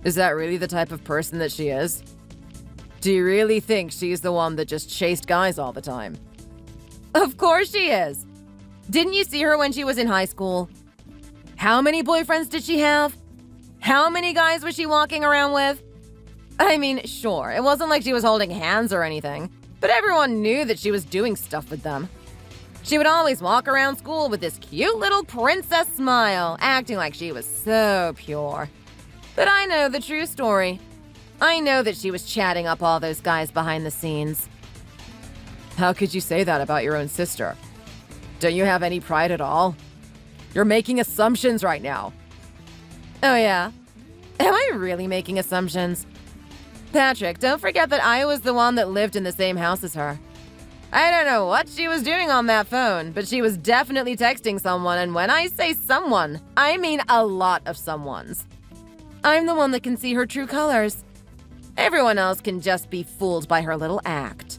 Is that really the type of person that she is? Do you really think she's the one that just chased guys all the time? Of course she is. Didn't you see her when she was in high school? How many boyfriends did she have? How many guys was she walking around with? I mean, sure, it wasn't like she was holding hands or anything, but everyone knew that she was doing stuff with them. She would always walk around school with this cute little princess smile, acting like she was so pure. But I know the true story. I know that she was chatting up all those guys behind the scenes. How could you say that about your own sister? Don't you have any pride at all? You're making assumptions right now. Oh yeah? Am I really making assumptions? Patrick, don't forget that I was the one that lived in the same house as her. I don't know what she was doing on that phone, but she was definitely texting someone, and when I say someone, I mean a lot of someones. I'm the one that can see her true colors. Everyone else can just be fooled by her little act.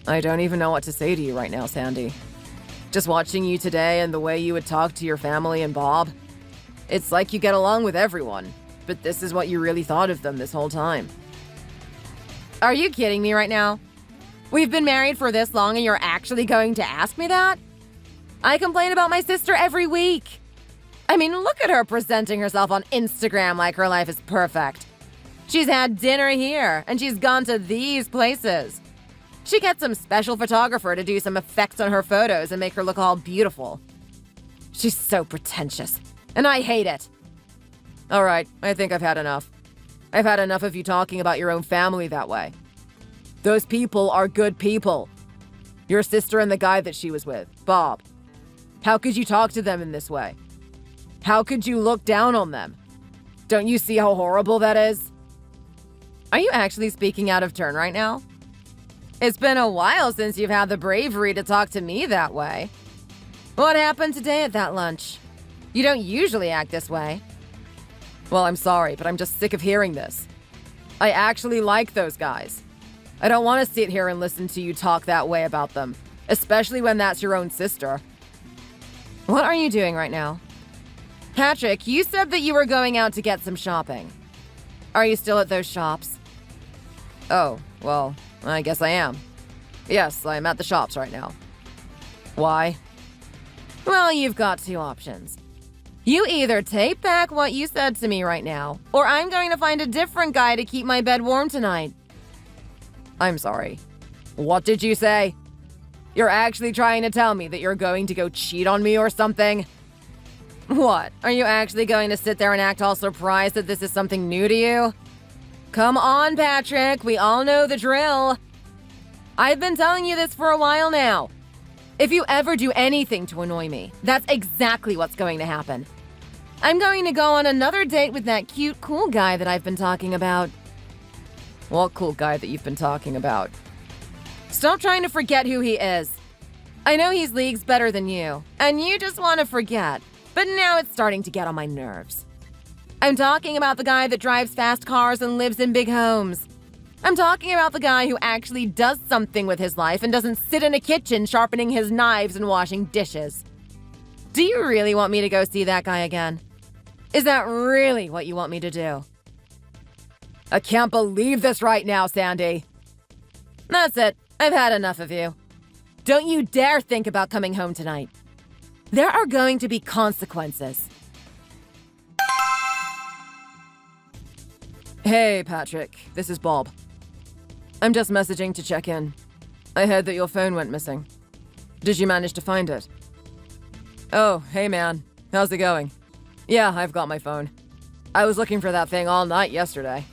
I don't even know what to say to you right now, Sandy. Just watching you today and the way you would talk to your family and Bob, it's like you get along with everyone, but this is what you really thought of them this whole time. Are you kidding me right now? We've been married for this long and you're actually going to ask me that? I complain about my sister every week. I mean, look at her presenting herself on Instagram like her life is perfect. She's had dinner here, and she's gone to these places. She gets some special photographer to do some effects on her photos and make her look all beautiful. She's so pretentious, and I hate it. All right, I think I've had enough. I've had enough of you talking about your own family that way. Those people are good people. Your sister and the guy that she was with, Bob. How could you talk to them in this way? How could you look down on them? Don't you see how horrible that is? Are you actually speaking out of turn right now? It's been a while since you've had the bravery to talk to me that way. What happened today at that lunch? You don't usually act this way. Well, I'm sorry, but I'm just sick of hearing this. I actually like those guys. I don't want to sit here and listen to you talk that way about them, especially when that's your own sister. What are you doing right now? Patrick, you said that you were going out to get some shopping. Are you still at those shops? Oh, well, I guess I am. Yes, I'm at the shops right now. Why? Well, you've got two options. You either take back what you said to me right now, or I'm going to find a different guy to keep my bed warm tonight. I'm sorry. What did you say? You're actually trying to tell me that you're going to go cheat on me or something? What? Are you actually going to sit there and act all surprised that this is something new to you? Come on, Patrick. We all know the drill. I've been telling you this for a while now. If you ever do anything to annoy me, that's exactly what's going to happen. I'm going to go on another date with that cute, cool guy that I've been talking about. What cool guy that you've been talking about? Stop trying to forget who he is. I know he's leagues better than you, and you just want to forget, but now it's starting to get on my nerves. I'm talking about the guy that drives fast cars and lives in big homes. I'm talking about the guy who actually does something with his life and doesn't sit in a kitchen sharpening his knives and washing dishes. Do you really want me to go see that guy again? Is that really what you want me to do? I can't believe this right now, Sandy. That's it. I've had enough of you. Don't you dare think about coming home tonight. There are going to be consequences. Hey, Patrick. This is Bob. I'm just messaging to check in. I heard that your phone went missing. Did you manage to find it? Oh, hey man. How's it going? Yeah, I've got my phone. I was looking for that thing all night yesterday.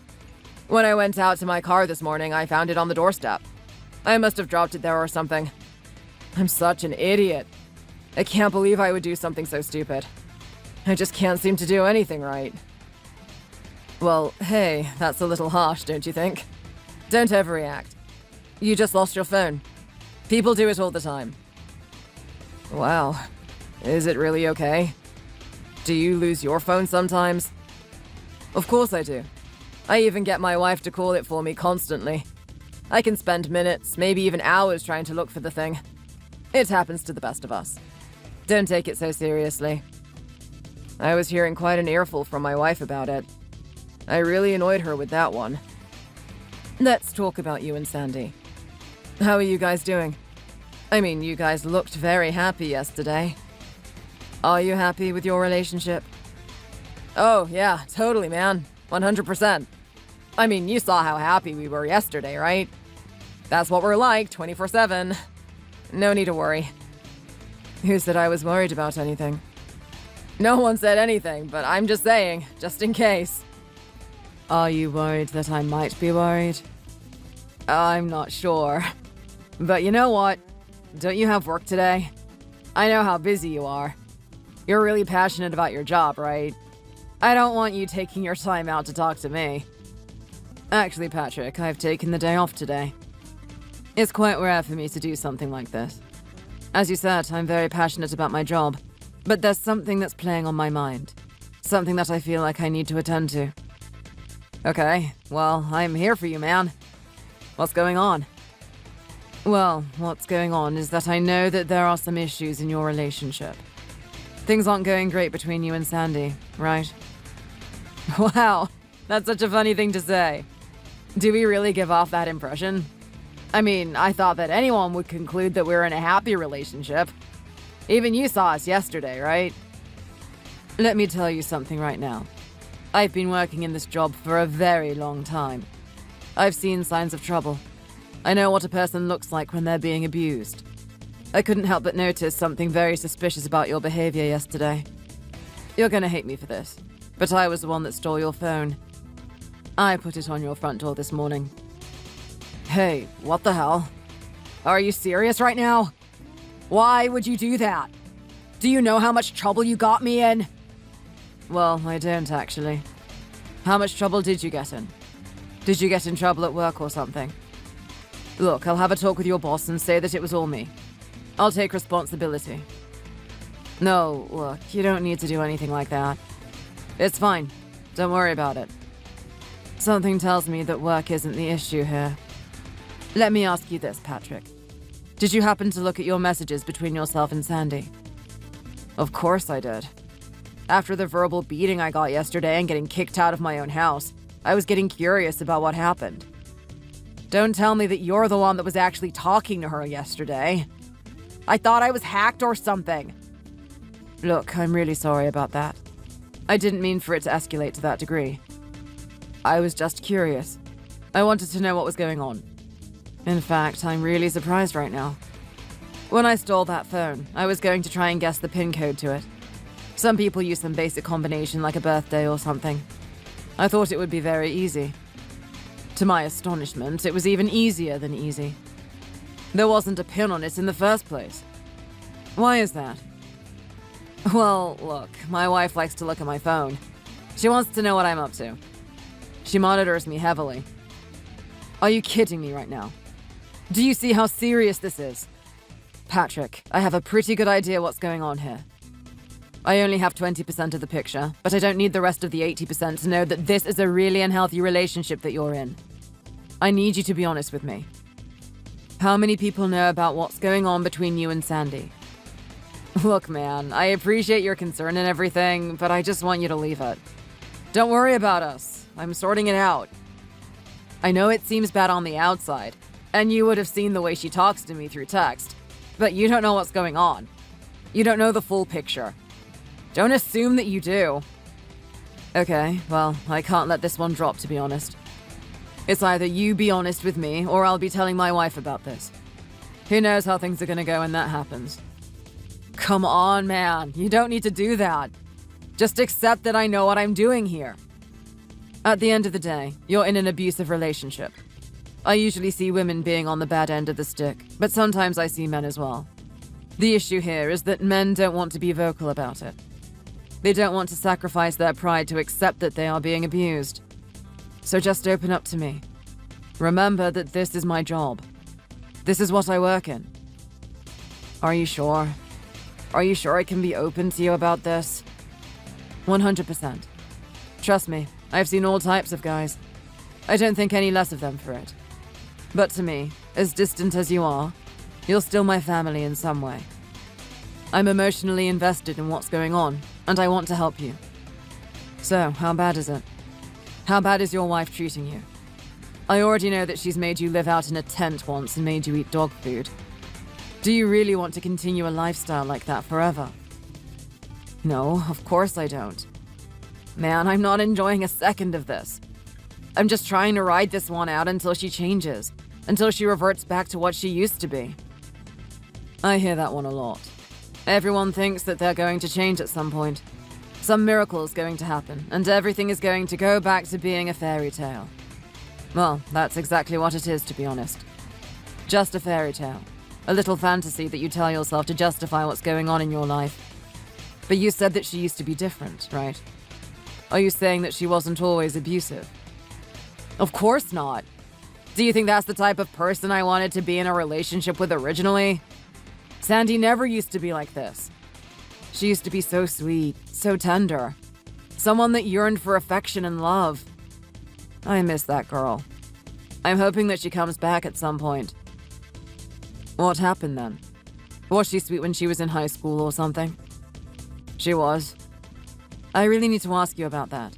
When I went out to my car this morning, I found it on the doorstep. I must have dropped it there or something. I'm such an idiot. I can't believe I would do something so stupid. I just can't seem to do anything right. Well, hey, that's a little harsh, don't you think? Don't overreact. You just lost your phone. People do it all the time. Wow. Is it really okay? Do you lose your phone sometimes? Of course I do. I even get my wife to call it for me constantly. I can spend minutes, maybe even hours trying to look for the thing. It happens to the best of us. Don't take it so seriously. I was hearing quite an earful from my wife about it. I really annoyed her with that one. Let's talk about you and Sandy. How are you guys doing? I mean, you guys looked very happy yesterday. Are you happy with your relationship? Oh, yeah, totally, man. 100%. I mean, you saw how happy we were yesterday, right? That's what we're like, 24/7. No need to worry. Who said I was worried about anything? No one said anything, but I'm just saying, just in case. Are you worried that I might be worried? I'm not sure. But you know what? Don't you have work today? I know how busy you are. You're really passionate about your job, right? I don't want you taking your time out to talk to me. Actually, Patrick, I've taken the day off today. It's quite rare for me to do something like this. As you said, I'm very passionate about my job, but there's something that's playing on my mind. Something that I feel like I need to attend to. Okay, well, I'm here for you, man. What's going on? Well, what's going on is that I know that there are some issues in your relationship. Things aren't going great between you and Sandy, right? Wow, that's such a funny thing to say. Do we really give off that impression? I mean, I thought that anyone would conclude that we're in a happy relationship. Even you saw us yesterday, right? Let me tell you something right now. I've been working in this job for a very long time. I've seen signs of trouble. I know what a person looks like when they're being abused. I couldn't help but notice something very suspicious about your behavior yesterday. You're gonna hate me for this, but I was the one that stole your phone. I put it on your front door this morning. Hey, what the hell? Are you serious right now? Why would you do that? Do you know how much trouble you got me in? Well, I don't actually. How much trouble did you get in? Did you get in trouble at work or something? Look, I'll have a talk with your boss and say that it was all me. I'll take responsibility. No, look, you don't need to do anything like that. It's fine. Don't worry about it. Something tells me that work isn't the issue here. Let me ask you this, Patrick. Did you happen to look at your messages between yourself and Sandy? Of course I did. After the verbal beating I got yesterday and getting kicked out of my own house, I was getting curious about what happened. Don't tell me that you're the one that was actually talking to her yesterday. I thought I was hacked or something. Look, I'm really sorry about that. I didn't mean for it to escalate to that degree. I was just curious. I wanted to know what was going on. In fact, I'm really surprised right now. When I stole that phone, I was going to try and guess the PIN code to it. Some people use some basic combination like a birthday or something. I thought it would be very easy. To my astonishment, it was even easier than easy. There wasn't a pin on it in the first place. Why is that? Well, look, my wife likes to look at my phone. She wants to know what I'm up to. She monitors me heavily. Are you kidding me right now? Do you see how serious this is? Patrick, I have a pretty good idea what's going on here. I only have 20% of the picture, but I don't need the rest of the 80% to know that this is a really unhealthy relationship that you're in. I need you to be honest with me. How many people know about what's going on between you and Sandy? Look, man, I appreciate your concern and everything, but I just want you to leave it. Don't worry about us. I'm sorting it out. I know it seems bad on the outside, and you would have seen the way she talks to me through text, but you don't know what's going on. You don't know the full picture. Don't assume that you do. Okay, well, I can't let this one drop, to be honest. It's either you be honest with me, or I'll be telling my wife about this. Who knows how things are gonna go when that happens. Come on, man, you don't need to do that. Just accept that I know what I'm doing here. At the end of the day, you're in an abusive relationship. I usually see women being on the bad end of the stick, but sometimes I see men as well. The issue here is that men don't want to be vocal about it. They don't want to sacrifice their pride to accept that they are being abused. So just open up to me. Remember that this is my job. This is what I work in. Are you sure? Are you sure I can be open to you about this? 100%. Trust me, I've seen all types of guys. I don't think any less of them for it. But to me, as distant as you are, you're still my family in some way. I'm emotionally invested in what's going on, and I want to help you. So, how bad is it? How bad is your wife treating you? I already know that she's made you live out in a tent once and made you eat dog food. Do you really want to continue a lifestyle like that forever? No, of course I don't. Man, I'm not enjoying a second of this. I'm just trying to ride this one out until she changes, until she reverts back to what she used to be. I hear that one a lot. Everyone thinks that they're going to change at some point. Some miracle is going to happen, and everything is going to go back to being a fairy tale. Well, that's exactly what it is, to be honest. Just a fairy tale. A little fantasy that you tell yourself to justify what's going on in your life. But you said that she used to be different, right? Are you saying that she wasn't always abusive? Of course not. Do you think that's the type of person I wanted to be in a relationship with originally? Sandy never used to be like this. She used to be so sweet, so tender. Someone that yearned for affection and love. I miss that girl. I'm hoping that she comes back at some point. What happened then? Was she sweet when she was in high school or something? She was. I really need to ask you about that.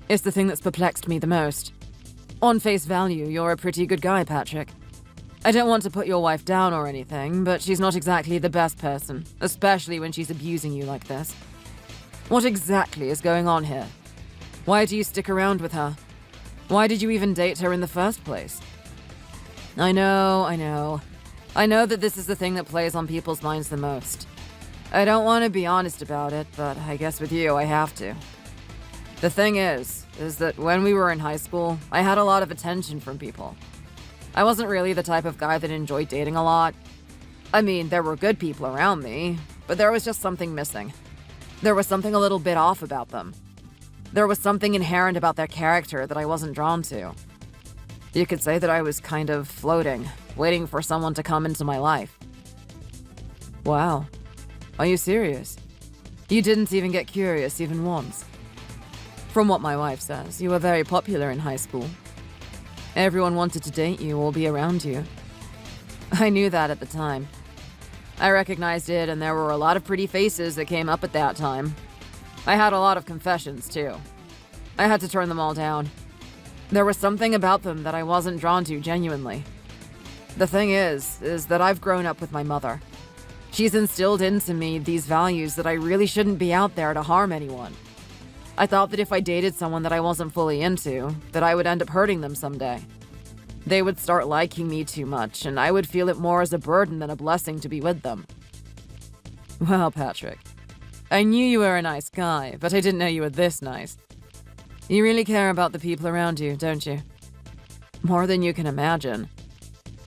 It's the thing that's perplexed me the most. On face value, you're a pretty good guy, Patrick. I don't want to put your wife down or anything, but she's not exactly the best person, especially when she's abusing you like this. What exactly is going on here? Why do you stick around with her? Why did you even date her in the first place? I know. I know that this is the thing that plays on people's minds the most. I don't want to be honest about it, but I guess with you, I have to. The thing is that when we were in high school, I had a lot of attention from people. I wasn't really the type of guy that enjoyed dating a lot. I mean, there were good people around me, but there was just something missing. There was something a little bit off about them. There was something inherent about their character that I wasn't drawn to. You could say that I was kind of floating, waiting for someone to come into my life. Wow. Are you serious? You didn't even get curious even once. From what my wife says, you were very popular in high school. Everyone wanted to date you or be around you. I knew that at the time. I recognized it, and there were a lot of pretty faces that came up at that time. I had a lot of confessions, too. I had to turn them all down. There was something about them that I wasn't drawn to genuinely. The thing is that I've grown up with my mother. She's instilled into me these values that I really shouldn't be out there to harm anyone. I thought that if I dated someone that I wasn't fully into, that I would end up hurting them someday. They would start liking me too much, and I would feel it more as a burden than a blessing to be with them. Well, Patrick, I knew you were a nice guy, but I didn't know you were this nice. You really care about the people around you, don't you? More than you can imagine.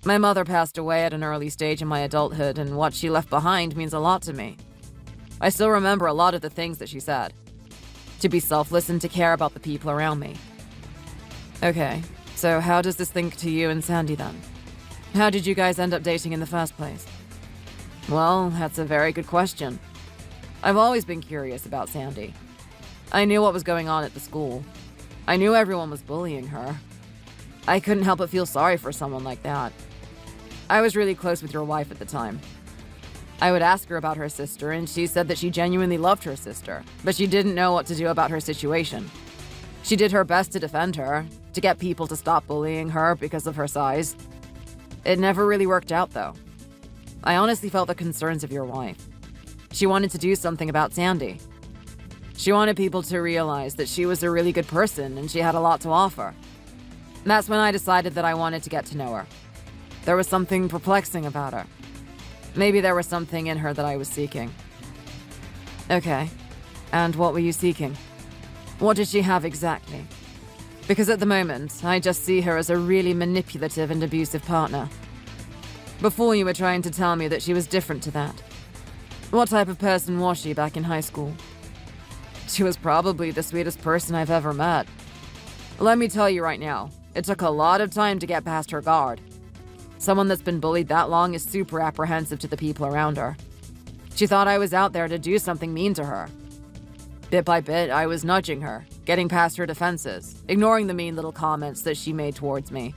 My mother passed away at an early stage in my adulthood, and what she left behind means a lot to me. I still remember a lot of the things that she said. To be selfless and to care about the people around me. Okay, so how does this link to you and Sandy then? How did you guys end up dating in the first place? Well, that's a very good question. I've always been curious about Sandy. I knew what was going on at the school. I knew everyone was bullying her. I couldn't help but feel sorry for someone like that. I was really close with your wife at the time. I would ask her about her sister, and she said that she genuinely loved her sister, but she didn't know what to do about her situation. She did her best to defend her, to get people to stop bullying her because of her size. It never really worked out, though. I honestly felt the concerns of your wife. She wanted to do something about Sandy. She wanted people to realize that she was a really good person and she had a lot to offer. That's when I decided that I wanted to get to know her. There was something perplexing about her. Maybe there was something in her that I was seeking. Okay. And what were you seeking? What did she have exactly? Because at the moment, I just see her as a really manipulative and abusive partner. Before you were trying to tell me that she was different to that. What type of person was she back in high school? She was probably the sweetest person I've ever met. Let me tell you right now, it took a lot of time to get past her guard. Someone that's been bullied that long is super apprehensive to the people around her. She thought I was out there to do something mean to her. Bit by bit, I was nudging her, getting past her defenses, ignoring the mean little comments that she made towards me.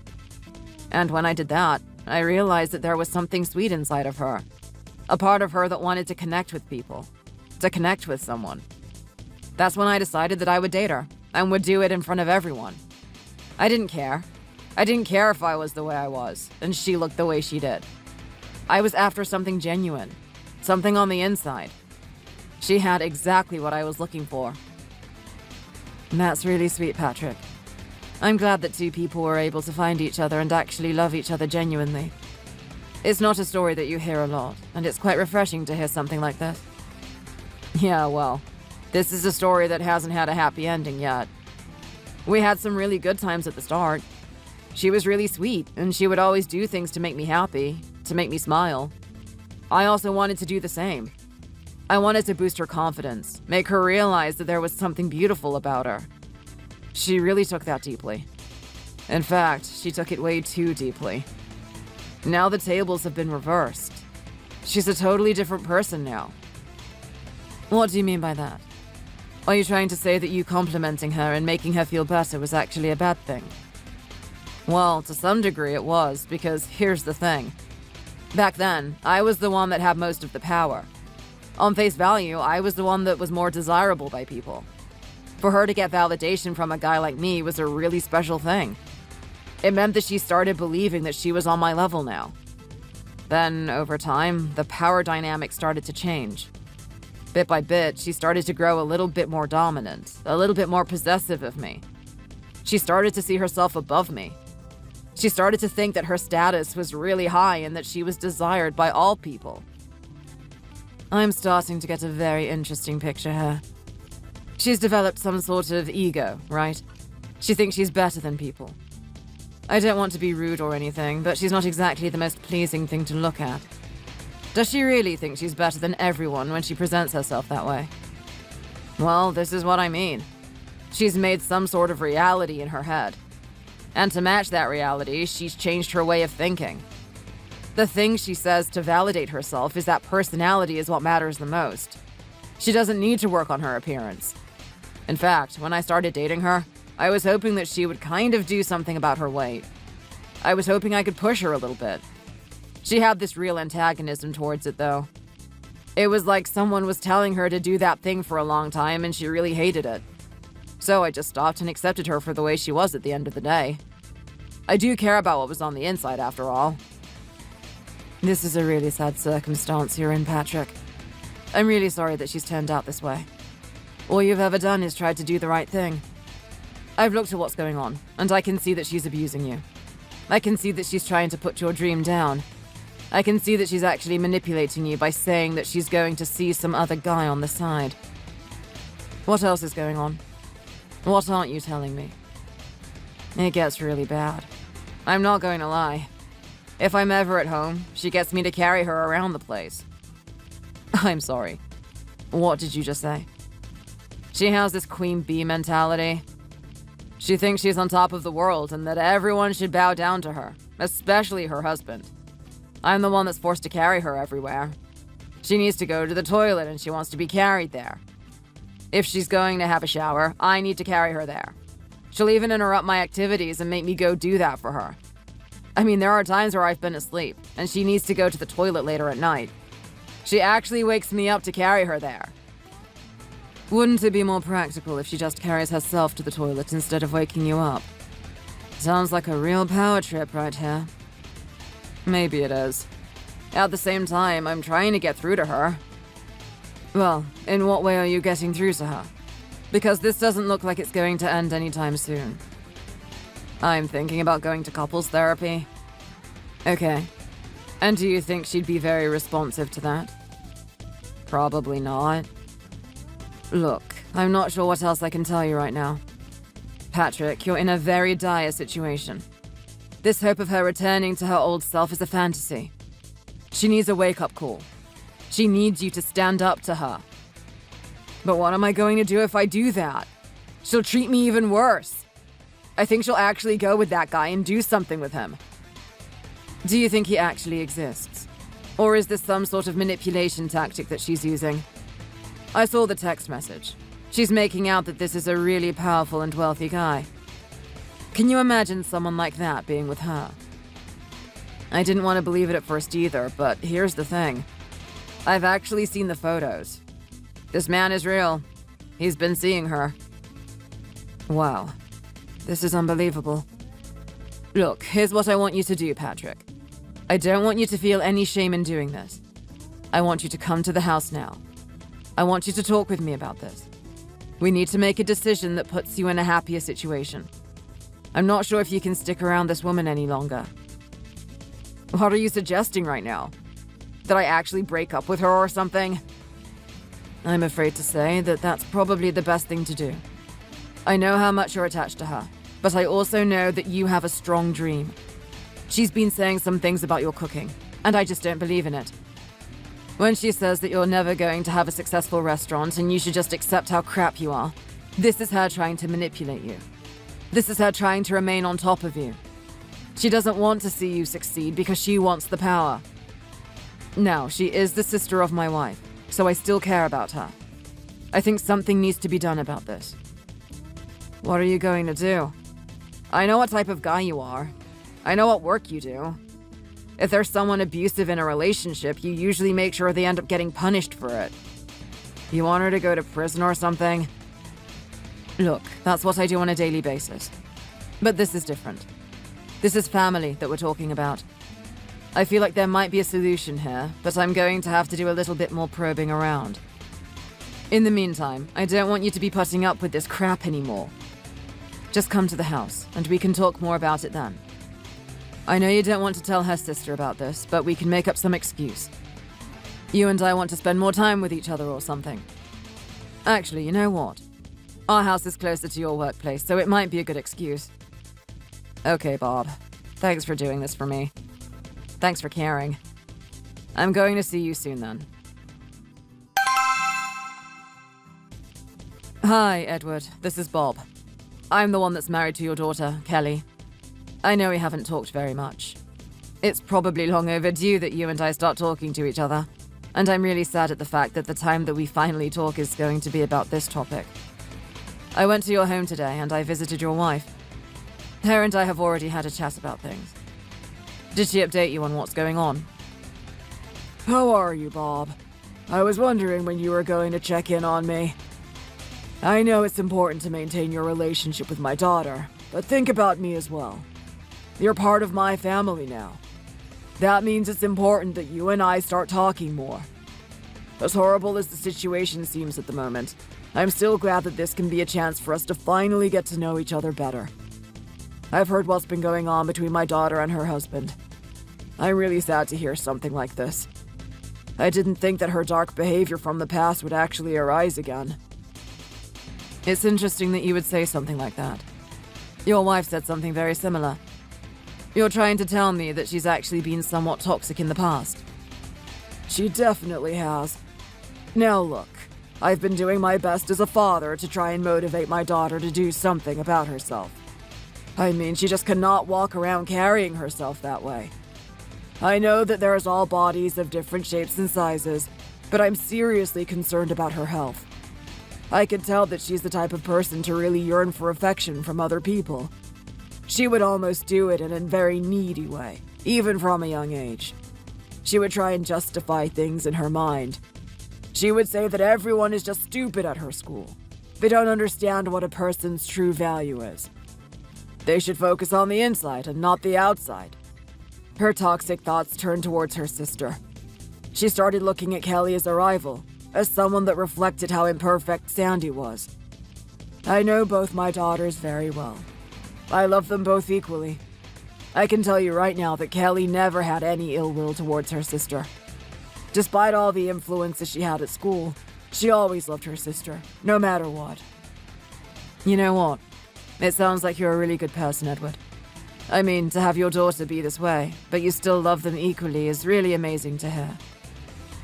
And when I did that, I realized that there was something sweet inside of her. A part of her that wanted to connect with people. To connect with someone. That's when I decided that I would date her, and would do it in front of everyone. I didn't care. I didn't care if I was the way I was, and she looked the way she did. I was after something genuine. Something on the inside. She had exactly what I was looking for. That's really sweet, Patrick. I'm glad that two people were able to find each other and actually love each other genuinely. It's not a story that you hear a lot, and it's quite refreshing to hear something like this. Yeah, well, this is a story that hasn't had a happy ending yet. We had some really good times at the start. She was really sweet, and she would always do things to make me happy, to make me smile. I also wanted to do the same. I wanted to boost her confidence, make her realize that there was something beautiful about her. She really took that deeply. In fact, she took it way too deeply. Now the tables have been reversed. She's a totally different person now. What do you mean by that? Are you trying to say that you complimenting her and making her feel better was actually a bad thing? Well, to some degree it was, because here's the thing. Back then, I was the one that had most of the power. On face value, I was the one that was more desirable by people. For her to get validation from a guy like me was a really special thing. It meant that she started believing that she was on my level now. Then, over time, the power dynamic started to change. Bit by bit, she started to grow a little bit more dominant, a little bit more possessive of me. She started to see herself above me. She started to think that her status was really high and that she was desired by all people. I'm starting to get a very interesting picture here. She's developed some sort of ego, right? She thinks she's better than people. I don't want to be rude or anything, but she's not exactly the most pleasing thing to look at. Does she really think she's better than everyone when she presents herself that way? Well, this is what I mean. She's made some sort of reality in her head. And to match that reality, she's changed her way of thinking. The thing she says to validate herself is that personality is what matters the most. She doesn't need to work on her appearance. In fact, when I started dating her, I was hoping that she would kind of do something about her weight. I was hoping I could push her a little bit. She had this real antagonism towards it, though. It was like someone was telling her to do that thing for a long time, and she really hated it. So I just stopped and accepted her for the way she was at the end of the day. I do care about what was on the inside, after all. This is a really sad circumstance you're in, Patrick. I'm really sorry that she's turned out this way. All you've ever done is tried to do the right thing. I've looked at what's going on, and I can see that she's abusing you. I can see that she's trying to put your dream down. I can see that she's actually manipulating you by saying that she's going to see some other guy on the side. What else is going on? What aren't you telling me? It gets really bad. I'm not going to lie. If I'm ever at home, she gets me to carry her around the place. I'm sorry. What did you just say? She has this queen bee mentality. She thinks she's on top of the world and that everyone should bow down to her, especially her husband. I'm the one that's forced to carry her everywhere. She needs to go to the toilet and she wants to be carried there. If she's going to have a shower, I need to carry her there. She'll even interrupt my activities and make me go do that for her. I mean, there are times where I've been asleep, and she needs to go to the toilet later at night. She actually wakes me up to carry her there. Wouldn't it be more practical if she just carries herself to the toilet instead of waking you up? Sounds like a real power trip right here. Maybe it is. At the same time, I'm trying to get through to her. Well, in what way are you getting through to her? Because this doesn't look like it's going to end anytime soon. I'm thinking about going to couples therapy. Okay. And do you think she'd be very responsive to that? Probably not. Look, I'm not sure what else I can tell you right now. Patrick, you're in a very dire situation. This hope of her returning to her old self is a fantasy. She needs a wake-up call. She needs you to stand up to her. But what am I going to do if I do that? She'll treat me even worse. I think she'll actually go with that guy and do something with him. Do you think he actually exists? Or is this some sort of manipulation tactic that she's using? I saw the text message. She's making out that this is a really powerful and wealthy guy. Can you imagine someone like that being with her? I didn't want to believe it at first either, but here's the thing. I've actually seen the photos. This man is real. He's been seeing her. Wow. This is unbelievable. Look, here's what I want you to do, Patrick. I don't want you to feel any shame in doing this. I want you to come to the house now. I want you to talk with me about this. We need to make a decision that puts you in a happier situation. I'm not sure if you can stick around this woman any longer. What are you suggesting right now? That I actually break up with her or something? I'm afraid to say that that's probably the best thing to do. I know how much you're attached to her, but I also know that you have a strong dream. She's been saying some things about your cooking, and I just don't believe in it. When she says that you're never going to have a successful restaurant and you should just accept how crap you are, this is her trying to manipulate you. This is her trying to remain on top of you. She doesn't want to see you succeed because she wants the power. Now, she is the sister of my wife, so I still care about her. I think something needs to be done about this. What are you going to do? I know what type of guy you are. I know what work you do. If there's someone abusive in a relationship, you usually make sure they end up getting punished for it. You want her to go to prison or something? Look, that's what I do on a daily basis. But this is different. This is family that we're talking about. I feel like there might be a solution here, but I'm going to have to do a little bit more probing around. In the meantime, I don't want you to be putting up with this crap anymore. Just come to the house, and we can talk more about it then. I know you don't want to tell her sister about this, but we can make up some excuse. You and I want to spend more time with each other or something. Actually, you know what? Our house is closer to your workplace, so it might be a good excuse. Okay, Bob. Thanks for doing this for me. Thanks for caring. I'm going to see you soon then. Hi, Edward. This is Bob. I'm the one that's married to your daughter, Kelly. I know we haven't talked very much. It's probably long overdue that you and I start talking to each other, and I'm really sad at the fact that the time that we finally talk is going to be about this topic. I went to your home today and I visited your wife. Her and I have already had a chat about things. Did she update you on what's going on? How are you, Bob? I was wondering when you were going to check in on me. I know it's important to maintain your relationship with my daughter, but think about me as well. You're part of my family now. That means it's important that you and I start talking more. As horrible as the situation seems at the moment, I'm still glad that this can be a chance for us to finally get to know each other better. I've heard what's been going on between my daughter and her husband. I'm really sad to hear something like this. I didn't think that her dark behavior from the past would actually arise again. It's interesting that you would say something like that. Your wife said something very similar. You're trying to tell me that she's actually been somewhat toxic in the past. She definitely has. Now look, I've been doing my best as a father to try and motivate my daughter to do something about herself. I mean, she just cannot walk around carrying herself that way. I know that there's all bodies of different shapes and sizes, but I'm seriously concerned about her health. I can tell that she's the type of person to really yearn for affection from other people. She would almost do it in a very needy way, even from a young age. She would try and justify things in her mind. She would say that everyone is just stupid at her school. They don't understand what a person's true value is. They should focus on the inside and not the outside. Her toxic thoughts turned towards her sister. She started looking at Kelly as a rival, as someone that reflected how imperfect Sandy was. I know both my daughters very well. I love them both equally. I can tell you right now that Kelly never had any ill will towards her sister. Despite all the influences she had at school, she always loved her sister, no matter what. You know what? It sounds like you're a really good person, Edward. I mean, to have your daughter be this way, but you still love them equally is really amazing to hear.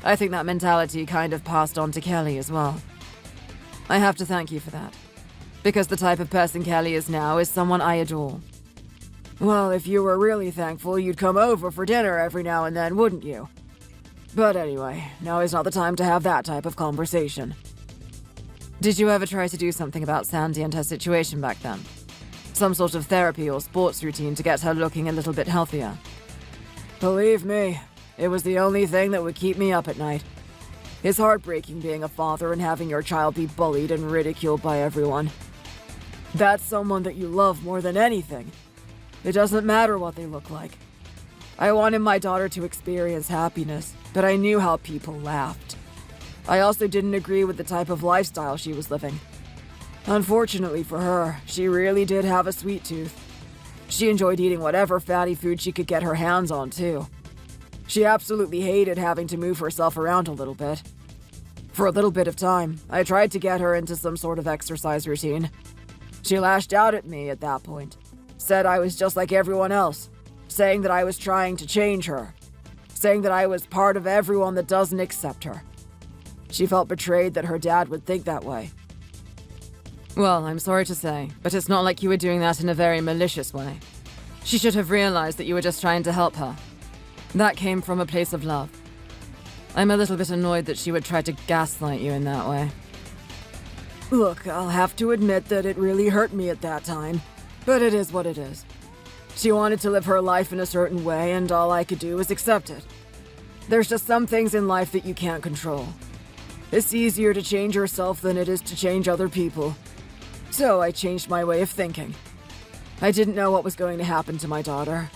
I think that mentality kind of passed on to Kelly as well. I have to thank you for that. Because the type of person Kelly is now is someone I adore. Well, if you were really thankful, you'd come over for dinner every now and then, wouldn't you? But anyway, now is not the time to have that type of conversation. Did you ever try to do something about Sandy and her situation back then? Some sort of therapy or sports routine to get her looking a little bit healthier? Believe me, it was the only thing that would keep me up at night. It's heartbreaking being a father and having your child be bullied and ridiculed by everyone. That's someone that you love more than anything. It doesn't matter what they look like. I wanted my daughter to experience happiness, but I knew how people laughed. I also didn't agree with the type of lifestyle she was living. Unfortunately for her, she really did have a sweet tooth. She enjoyed eating whatever fatty food she could get her hands on, too. She absolutely hated having to move herself around a little bit. For a little bit of time, I tried to get her into some sort of exercise routine. She lashed out at me at that point, said I was just like everyone else, saying that I was trying to change her, saying that I was part of everyone that doesn't accept her. She felt betrayed that her dad would think that way. Well, I'm sorry to say, but it's not like you were doing that in a very malicious way. She should have realized that you were just trying to help her. That came from a place of love. I'm a little bit annoyed that she would try to gaslight you in that way. Look, I'll have to admit that it really hurt me at that time, but it is what it is. She wanted to live her life in a certain way, and all I could do was accept it. There's just some things in life that you can't control. It's easier to change yourself than it is to change other people. So I changed my way of thinking. I didn't know what was going to happen to my daughter.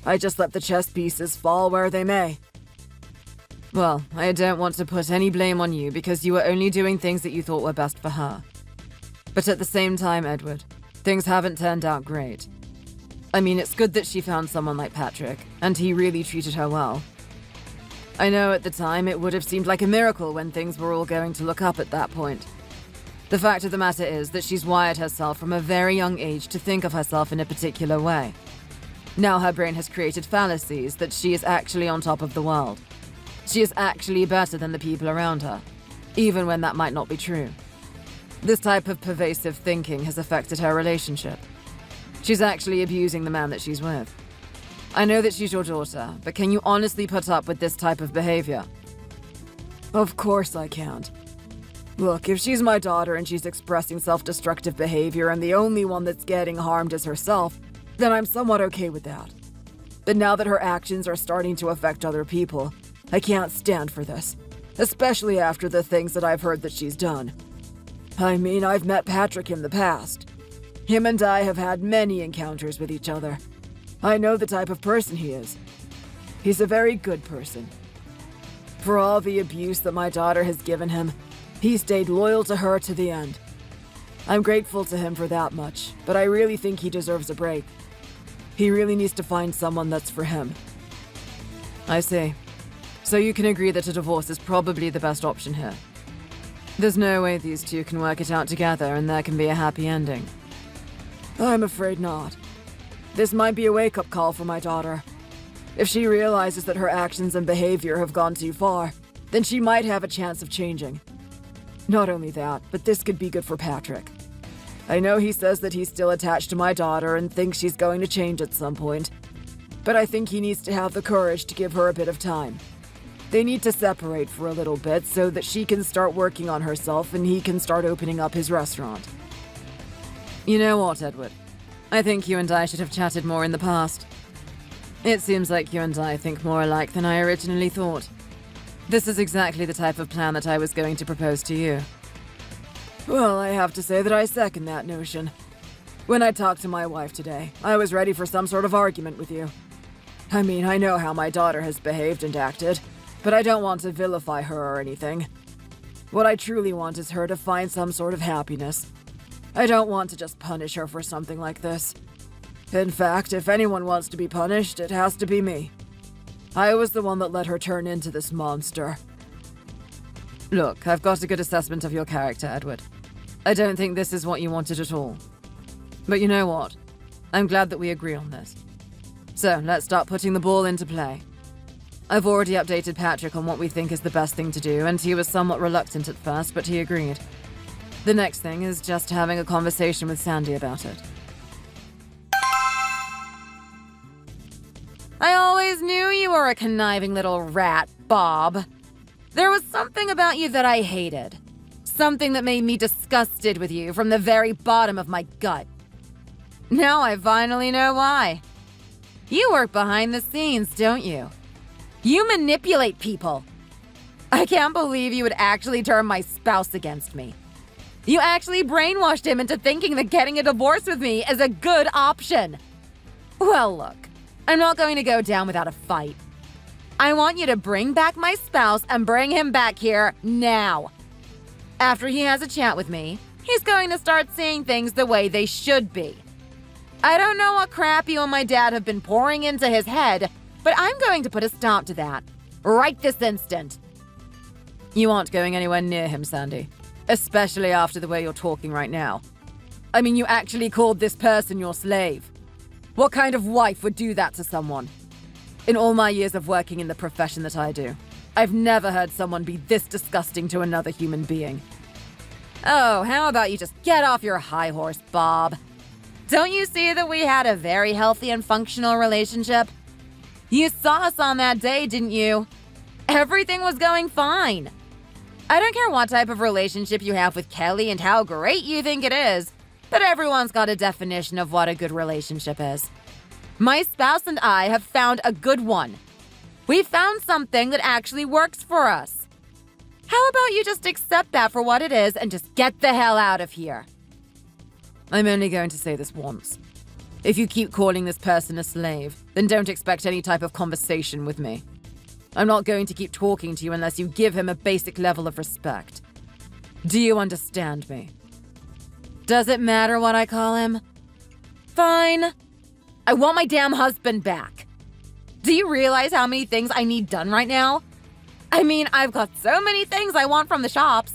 I just let the chess pieces fall where they may. Well, I don't want to put any blame on you because you were only doing things that you thought were best for her. But at the same time, Edward, things haven't turned out great. I mean, it's good that she found someone like Patrick, and he really treated her well. I know at the time it would have seemed like a miracle when things were all going to look up at that point. The fact of the matter is that she's wired herself from a very young age to think of herself in a particular way. Now her brain has created fallacies that she is actually on top of the world. She is actually better than the people around her, even when that might not be true. This type of pervasive thinking has affected her relationship. She's actually abusing the man that she's with. I know that she's your daughter, but can you honestly put up with this type of behavior? Of course I can't. Look, if she's my daughter and she's expressing self-destructive behavior and the only one that's getting harmed is herself, then I'm somewhat okay with that. But now that her actions are starting to affect other people, I can't stand for this, especially after the things that I've heard that she's done. I mean, I've met Patrick in the past. Him and I have had many encounters with each other. I know the type of person he is. He's a very good person. For all the abuse that my daughter has given him, he stayed loyal to her to the end. I'm grateful to him for that much, but I really think he deserves a break. He really needs to find someone that's for him. I see. So you can agree that a divorce is probably the best option here. There's no way these two can work it out together and there can be a happy ending. I'm afraid not. This might be a wake-up call for my daughter. If she realizes that her actions and behavior have gone too far, then she might have a chance of changing. Not only that, but this could be good for Patrick. I know he says that he's still attached to my daughter and thinks she's going to change at some point, but I think he needs to have the courage to give her a bit of time. They need to separate for a little bit so that she can start working on herself and he can start opening up his restaurant. You know what, Edward? I think you and I should have chatted more in the past. It seems like you and I think more alike than I originally thought. This is exactly the type of plan that I was going to propose to you. Well, I have to say that I second that notion. When I talked to my wife today, I was ready for some sort of argument with you. I mean, I know how my daughter has behaved and acted, but I don't want to vilify her or anything. What I truly want is her to find some sort of happiness. I don't want to just punish her for something like this. In fact, if anyone wants to be punished, it has to be me. I was the one that let her turn into this monster. Look, I've got a good assessment of your character, Edward. I don't think this is what you wanted at all. But you know what? I'm glad that we agree on this. So, let's start putting the ball into play. I've already updated Patrick on what we think is the best thing to do, and he was somewhat reluctant at first, but he agreed. The next thing is just having a conversation with Sandy about it. I always knew you were a conniving little rat, Bob. There was something about you that I hated. Something that made me disgusted with you from the very bottom of my gut. Now I finally know why. You work behind the scenes, don't you? You manipulate people. I can't believe you would actually turn my spouse against me. You actually brainwashed him into thinking that getting a divorce with me is a good option. Well, look, I'm not going to go down without a fight. I want you to bring back my spouse and bring him back here now. After he has a chat with me, he's going to start seeing things the way they should be. I don't know what crap you and my dad have been pouring into his head, but I'm going to put a stop to that. Right this instant. You aren't going anywhere near him, Sandy. Especially after the way you're talking right now. I mean, you actually called this person your slave. What kind of wife would do that to someone? In all my years of working in the profession that I do, I've never heard someone be this disgusting to another human being. Oh, how about you just get off your high horse, Bob? Don't you see that we had a very healthy and functional relationship? You saw us on that day, didn't you? Everything was going fine. I don't care what type of relationship you have with Kelly and how great you think it is, but everyone's got a definition of what a good relationship is. My spouse and I have found a good one. We found something that actually works for us. How about you just accept that for what it is and just get the hell out of here? I'm only going to say this once. If you keep calling this person a slave, then don't expect any type of conversation with me. I'm not going to keep talking to you unless you give him a basic level of respect. Do you understand me? Does it matter what I call him? Fine. I want my damn husband back. Do you realize how many things I need done right now? I mean, I've got so many things I want from the shops.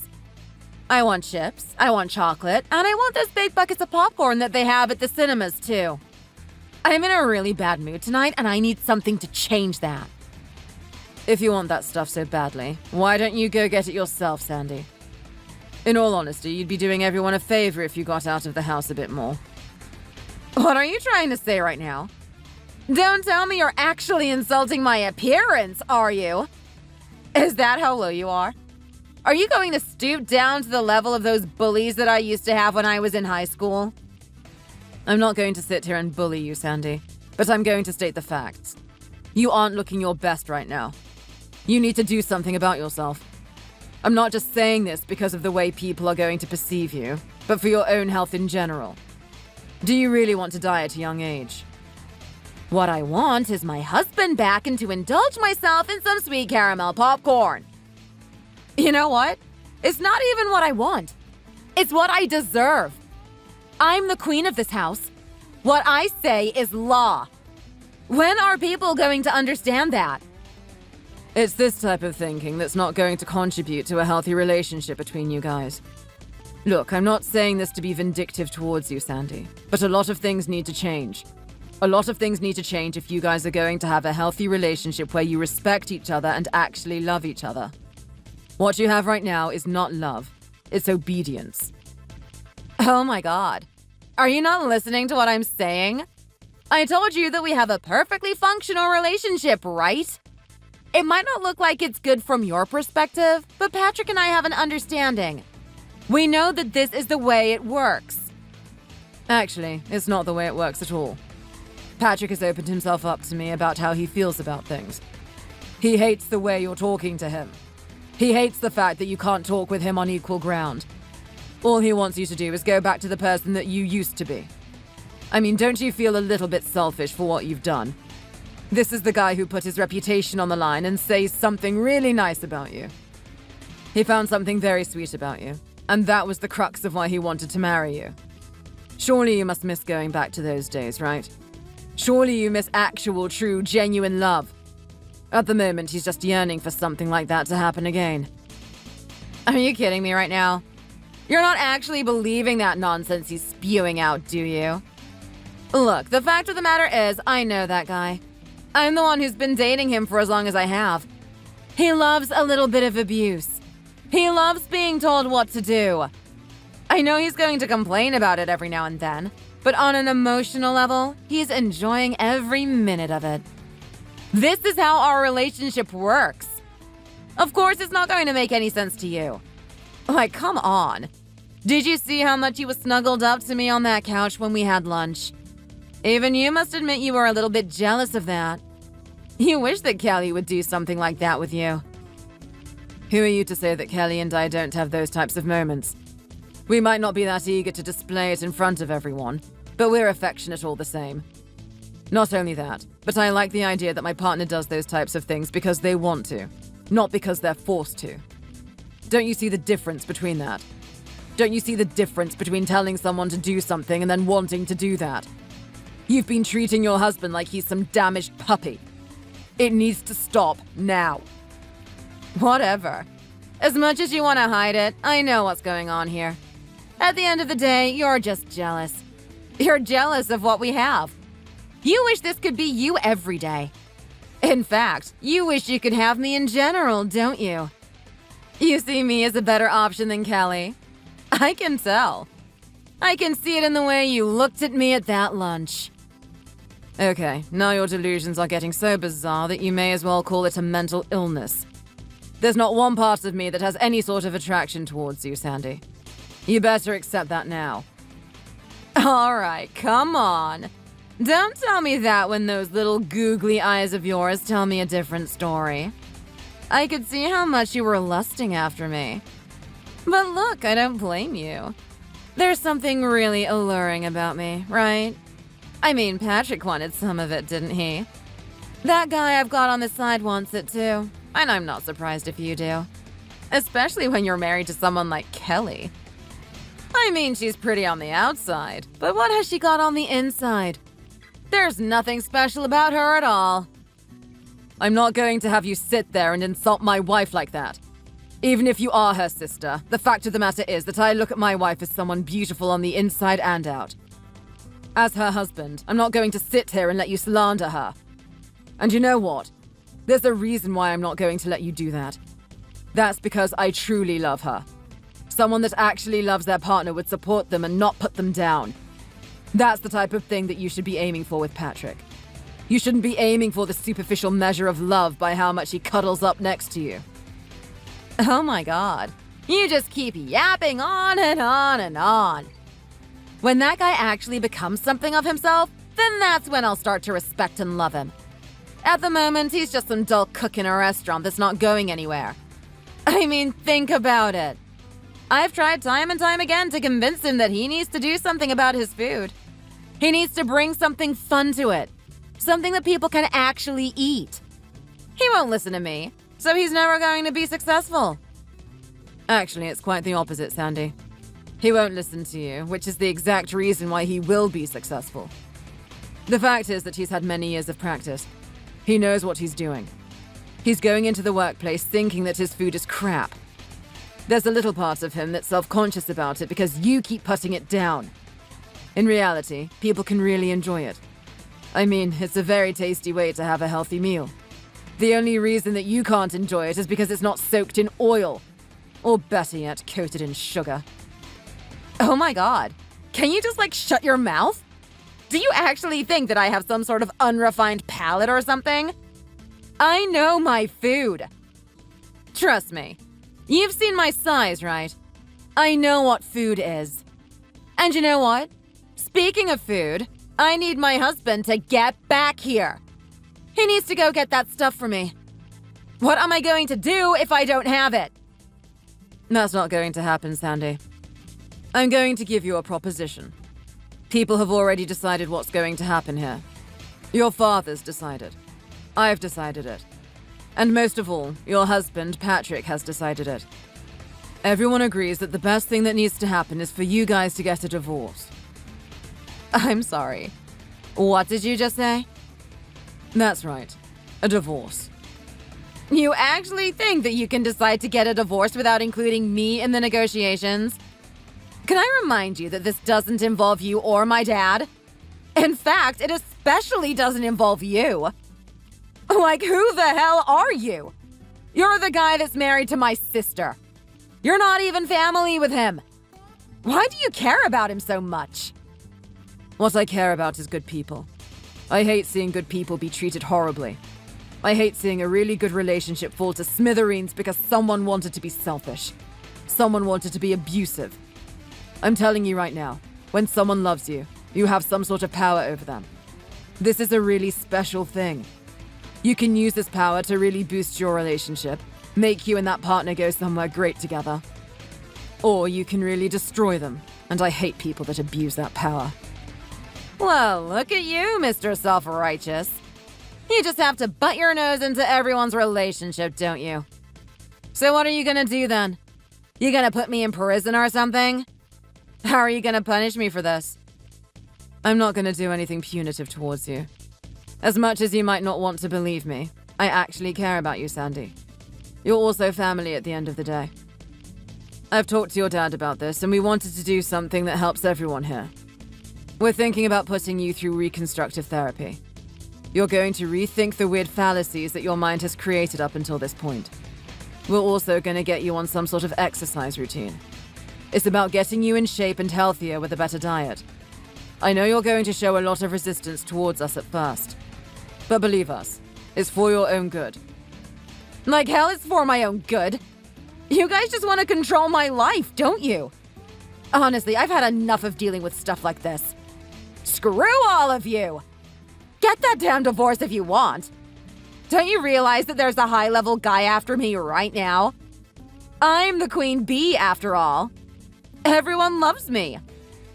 I want chips, I want chocolate, and I want those big buckets of popcorn that they have at the cinemas, too. I'm in a really bad mood tonight, and I need something to change that. If you want that stuff so badly, why don't you go get it yourself, Sandy? In all honesty, you'd be doing everyone a favor if you got out of the house a bit more. What are you trying to say right now? Don't tell me you're actually insulting my appearance, are you? Is that how low you are? Are you going to stoop down to the level of those bullies that I used to have when I was in high school? I'm not going to sit here and bully you, Sandy, but I'm going to state the facts. You aren't looking your best right now. You need to do something about yourself. I'm not just saying this because of the way people are going to perceive you, but for your own health in general. Do you really want to die at a young age? What I want is my husband back and to indulge myself in some sweet caramel popcorn. You know what? It's not even what I want. It's what I deserve. I'm the queen of this house. What I say is law. When are people going to understand that? It's this type of thinking that's not going to contribute to a healthy relationship between you guys. Look, I'm not saying this to be vindictive towards you, Sandy, but a lot of things need to change. A lot of things need to change if you guys are going to have a healthy relationship where you respect each other and actually love each other. What you have right now is not love. It's obedience. Oh my God. Are you not listening to what I'm saying? I told you that we have a perfectly functional relationship, right? It might not look like it's good from your perspective, but Patrick and I have an understanding. We know that this is the way it works. Actually, it's not the way it works at all. Patrick has opened himself up to me about how he feels about things. He hates the way you're talking to him. He hates the fact that you can't talk with him on equal ground. All he wants you to do is go back to the person that you used to be. I mean, don't you feel a little bit selfish for what you've done? This is the guy who put his reputation on the line and says something really nice about you. He found something very sweet about you, and that was the crux of why he wanted to marry you. Surely you must miss going back to those days, right? Surely you miss actual, true, genuine love. At the moment, he's just yearning for something like that to happen again. Are you kidding me right now? You're not actually believing that nonsense he's spewing out, do you? Look, the fact of the matter is, I know that guy. I'm the one who's been dating him for as long as I have. He loves a little bit of abuse. He loves being told what to do. I know he's going to complain about it every now and then, but on an emotional level, he's enjoying every minute of it. This is how our relationship works. Of course, it's not going to make any sense to you. Like, come on. Did you see how much he was snuggled up to me on that couch when we had lunch? Even you must admit you were a little bit jealous of that. You wish that Kelly would do something like that with you. Who are you to say that Kelly and I don't have those types of moments? We might not be that eager to display it in front of everyone, but we're affectionate all the same. Not only that, but I like the idea that my partner does those types of things because they want to, not because they're forced to. Don't you see the difference between that? Don't you see the difference between telling someone to do something and then wanting to do that? You've been treating your husband like he's some damaged puppy. It needs to stop now. Whatever. As much as you want to hide it, I know what's going on here. At the end of the day, you're just jealous. You're jealous of what we have. You wish this could be you every day. In fact, you wish you could have me in general, don't you? You see me as a better option than Kelly. I can tell. I can see it in the way you looked at me at that lunch. Okay, now your delusions are getting so bizarre that you may as well call it a mental illness. There's not one part of me that has any sort of attraction towards you, Sandy. You better accept that now. All right, come on. Don't tell me that when those little googly eyes of yours tell me a different story. I could see how much you were lusting after me. But look, I don't blame you. There's something really alluring about me, right? I mean, Patrick wanted some of it, didn't he? That guy I've got on the side wants it too, and I'm not surprised if you do. Especially when you're married to someone like Kelly. I mean, she's pretty on the outside, but what has she got on the inside? There's nothing special about her at all. I'm not going to have you sit there and insult my wife like that. Even if you are her sister, the fact of the matter is that I look at my wife as someone beautiful on the inside and out. As her husband, I'm not going to sit here and let you slander her. And you know what? There's a reason why I'm not going to let you do that. That's because I truly love her. Someone that actually loves their partner would support them and not put them down. That's the type of thing that you should be aiming for with Patrick. You shouldn't be aiming for the superficial measure of love by how much he cuddles up next to you. Oh my god. You just keep yapping on and on and on. When that guy actually becomes something of himself, then that's when I'll start to respect and love him. At the moment, he's just some dull cook in a restaurant that's not going anywhere. I mean, think about it. I've tried time and time again to convince him that he needs to do something about his food. He needs to bring something fun to it. Something that people can actually eat. He won't listen to me, so he's never going to be successful. Actually, it's quite the opposite, Sandy. He won't listen to you, which is the exact reason why he will be successful. The fact is that he's had many years of practice. He knows what he's doing. He's going into the workplace thinking that his food is crap. There's a little part of him that's self-conscious about it because you keep putting it down. In reality, people can really enjoy it. I mean, it's a very tasty way to have a healthy meal. The only reason that you can't enjoy it is because it's not soaked in oil. Or better yet, coated in sugar. Oh my god. Can you just shut your mouth? Do you actually think that I have some sort of unrefined palate or something? I know my food. Trust me. You've seen my size, right? I know what food is. And you know what? Speaking of food, I need my husband to get back here. He needs to go get that stuff for me. What am I going to do if I don't have it? That's not going to happen, Sandy. I'm going to give you a proposition. People have already decided what's going to happen here. Your father's decided. I've decided it. And most of all, your husband, Patrick, has decided it. Everyone agrees that the best thing that needs to happen is for you guys to get a divorce. I'm sorry. What did you just say? That's right. A divorce. You actually think that you can decide to get a divorce without including me in the negotiations? Can I remind you that this doesn't involve you or my dad? In fact, it especially doesn't involve you. Who the hell are you? You're the guy that's married to my sister. You're not even family with him. Why do you care about him so much? What I care about is good people. I hate seeing good people be treated horribly. I hate seeing a really good relationship fall to smithereens because someone wanted to be selfish. Someone wanted to be abusive. I'm telling you right now, when someone loves you, you have some sort of power over them. This is a really special thing. You can use this power to really boost your relationship, make you and that partner go somewhere great together. Or you can really destroy them, and I hate people that abuse that power. Well, look at you, Mr. Self-Righteous. You just have to butt your nose into everyone's relationship, don't you? So what are you gonna do then? You gonna put me in prison or something? How are you gonna punish me for this? I'm not gonna do anything punitive towards you. As much as you might not want to believe me, I actually care about you, Sandy. You're also family at the end of the day. I've talked to your dad about this, and we wanted to do something that helps everyone here. We're thinking about putting you through reconstructive therapy. You're going to rethink the weird fallacies that your mind has created up until this point. We're also going to get you on some sort of exercise routine. It's about getting you in shape and healthier with a better diet. I know you're going to show a lot of resistance towards us at first. But believe us, it's for your own good. Like hell, it's for my own good. You guys just want to control my life, don't you? Honestly, I've had enough of dealing with stuff like this. Screw all of you! Get that damn divorce if you want. Don't you realize that there's a high-level guy after me right now? I'm the queen bee, after all. Everyone loves me.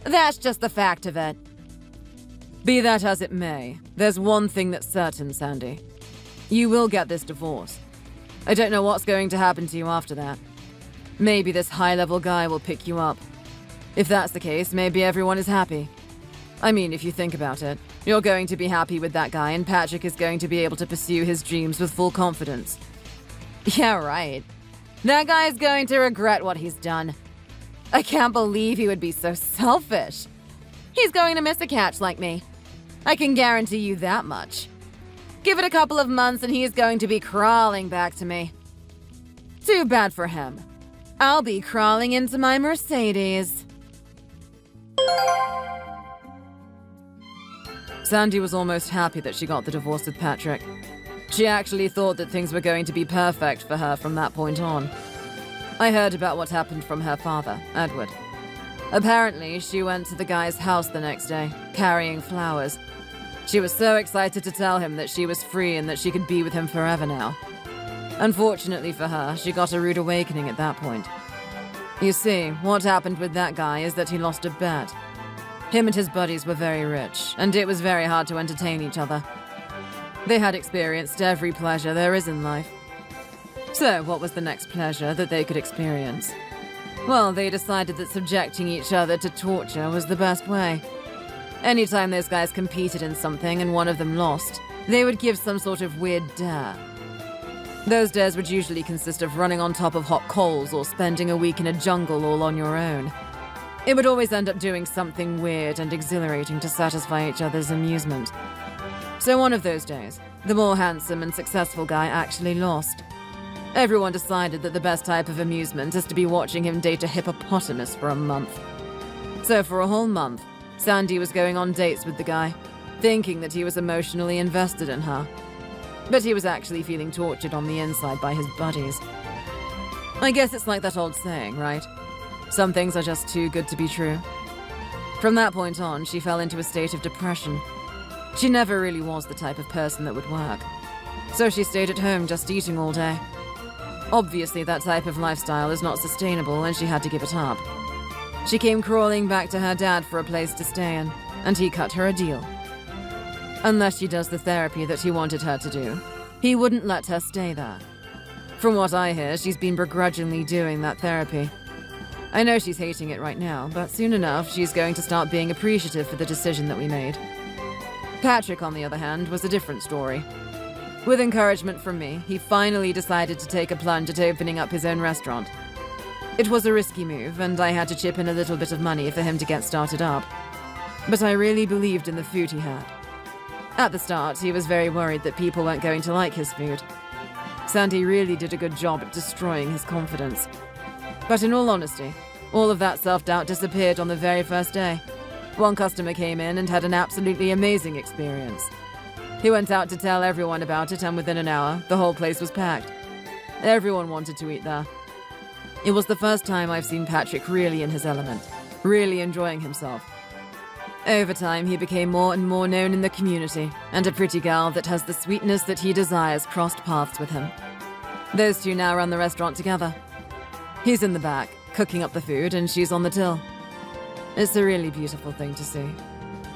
That's just the fact of it. Be that as it may, there's one thing that's certain, Sandy. You will get this divorce. I don't know what's going to happen to you after that. Maybe this high-level guy will pick you up. If that's the case, maybe everyone is happy. I mean, if you think about it, you're going to be happy with that guy, and Patrick is going to be able to pursue his dreams with full confidence. Yeah, right. That guy's going to regret what he's done. I can't believe he would be so selfish. He's going to miss a catch like me. I can guarantee you that much. Give it a couple of months and he's going to be crawling back to me. Too bad for him. I'll be crawling into my Mercedes. Sandy was almost happy that she got the divorce with Patrick. She actually thought that things were going to be perfect for her from that point on. I heard about what happened from her father, Edward. Apparently, she went to the guy's house the next day, carrying flowers. She was so excited to tell him that she was free and that she could be with him forever now. Unfortunately for her, she got a rude awakening at that point. You see, what happened with that guy is that he lost a bet. Him and his buddies were very rich, and it was very hard to entertain each other. They had experienced every pleasure there is in life. So, what was the next pleasure that they could experience? Well, they decided that subjecting each other to torture was the best way. Anytime those guys competed in something and one of them lost, they would give some sort of weird dare. Those dares would usually consist of running on top of hot coals or spending a week in a jungle all on your own. It would always end up doing something weird and exhilarating to satisfy each other's amusement. So one of those days, the more handsome and successful guy actually lost. Everyone decided that the best type of amusement is to be watching him date a hippopotamus for a month. So for a whole month, Sandy was going on dates with the guy, thinking that he was emotionally invested in her. But he was actually feeling tortured on the inside by his buddies. I guess it's like that old saying, right? Some things are just too good to be true. From that point on, she fell into a state of depression. She never really was the type of person that would work. So she stayed at home just eating all day. Obviously, that type of lifestyle is not sustainable and she had to give it up. She came crawling back to her dad for a place to stay in, and he cut her a deal. Unless she does the therapy that he wanted her to do, he wouldn't let her stay there. From what I hear, she's been begrudgingly doing that therapy. I know she's hating it right now, but soon enough, she's going to start being appreciative for the decision that we made. Patrick, on the other hand, was a different story. With encouragement from me, he finally decided to take a plunge at opening up his own restaurant. It was a risky move, and I had to chip in a little bit of money for him to get started up. But I really believed in the food he had. At the start, he was very worried that people weren't going to like his food. Sandy really did a good job at destroying his confidence. But in all honesty, all of that self-doubt disappeared on the very first day. One customer came in and had an absolutely amazing experience. He went out to tell everyone about it, and within an hour, the whole place was packed. Everyone wanted to eat there. It was the first time I've seen Patrick really in his element, really enjoying himself. Over time, he became more and more known in the community, and a pretty girl that has the sweetness that he desires crossed paths with him. Those two now run the restaurant together. He's in the back, cooking up the food, and she's on the till. It's a really beautiful thing to see.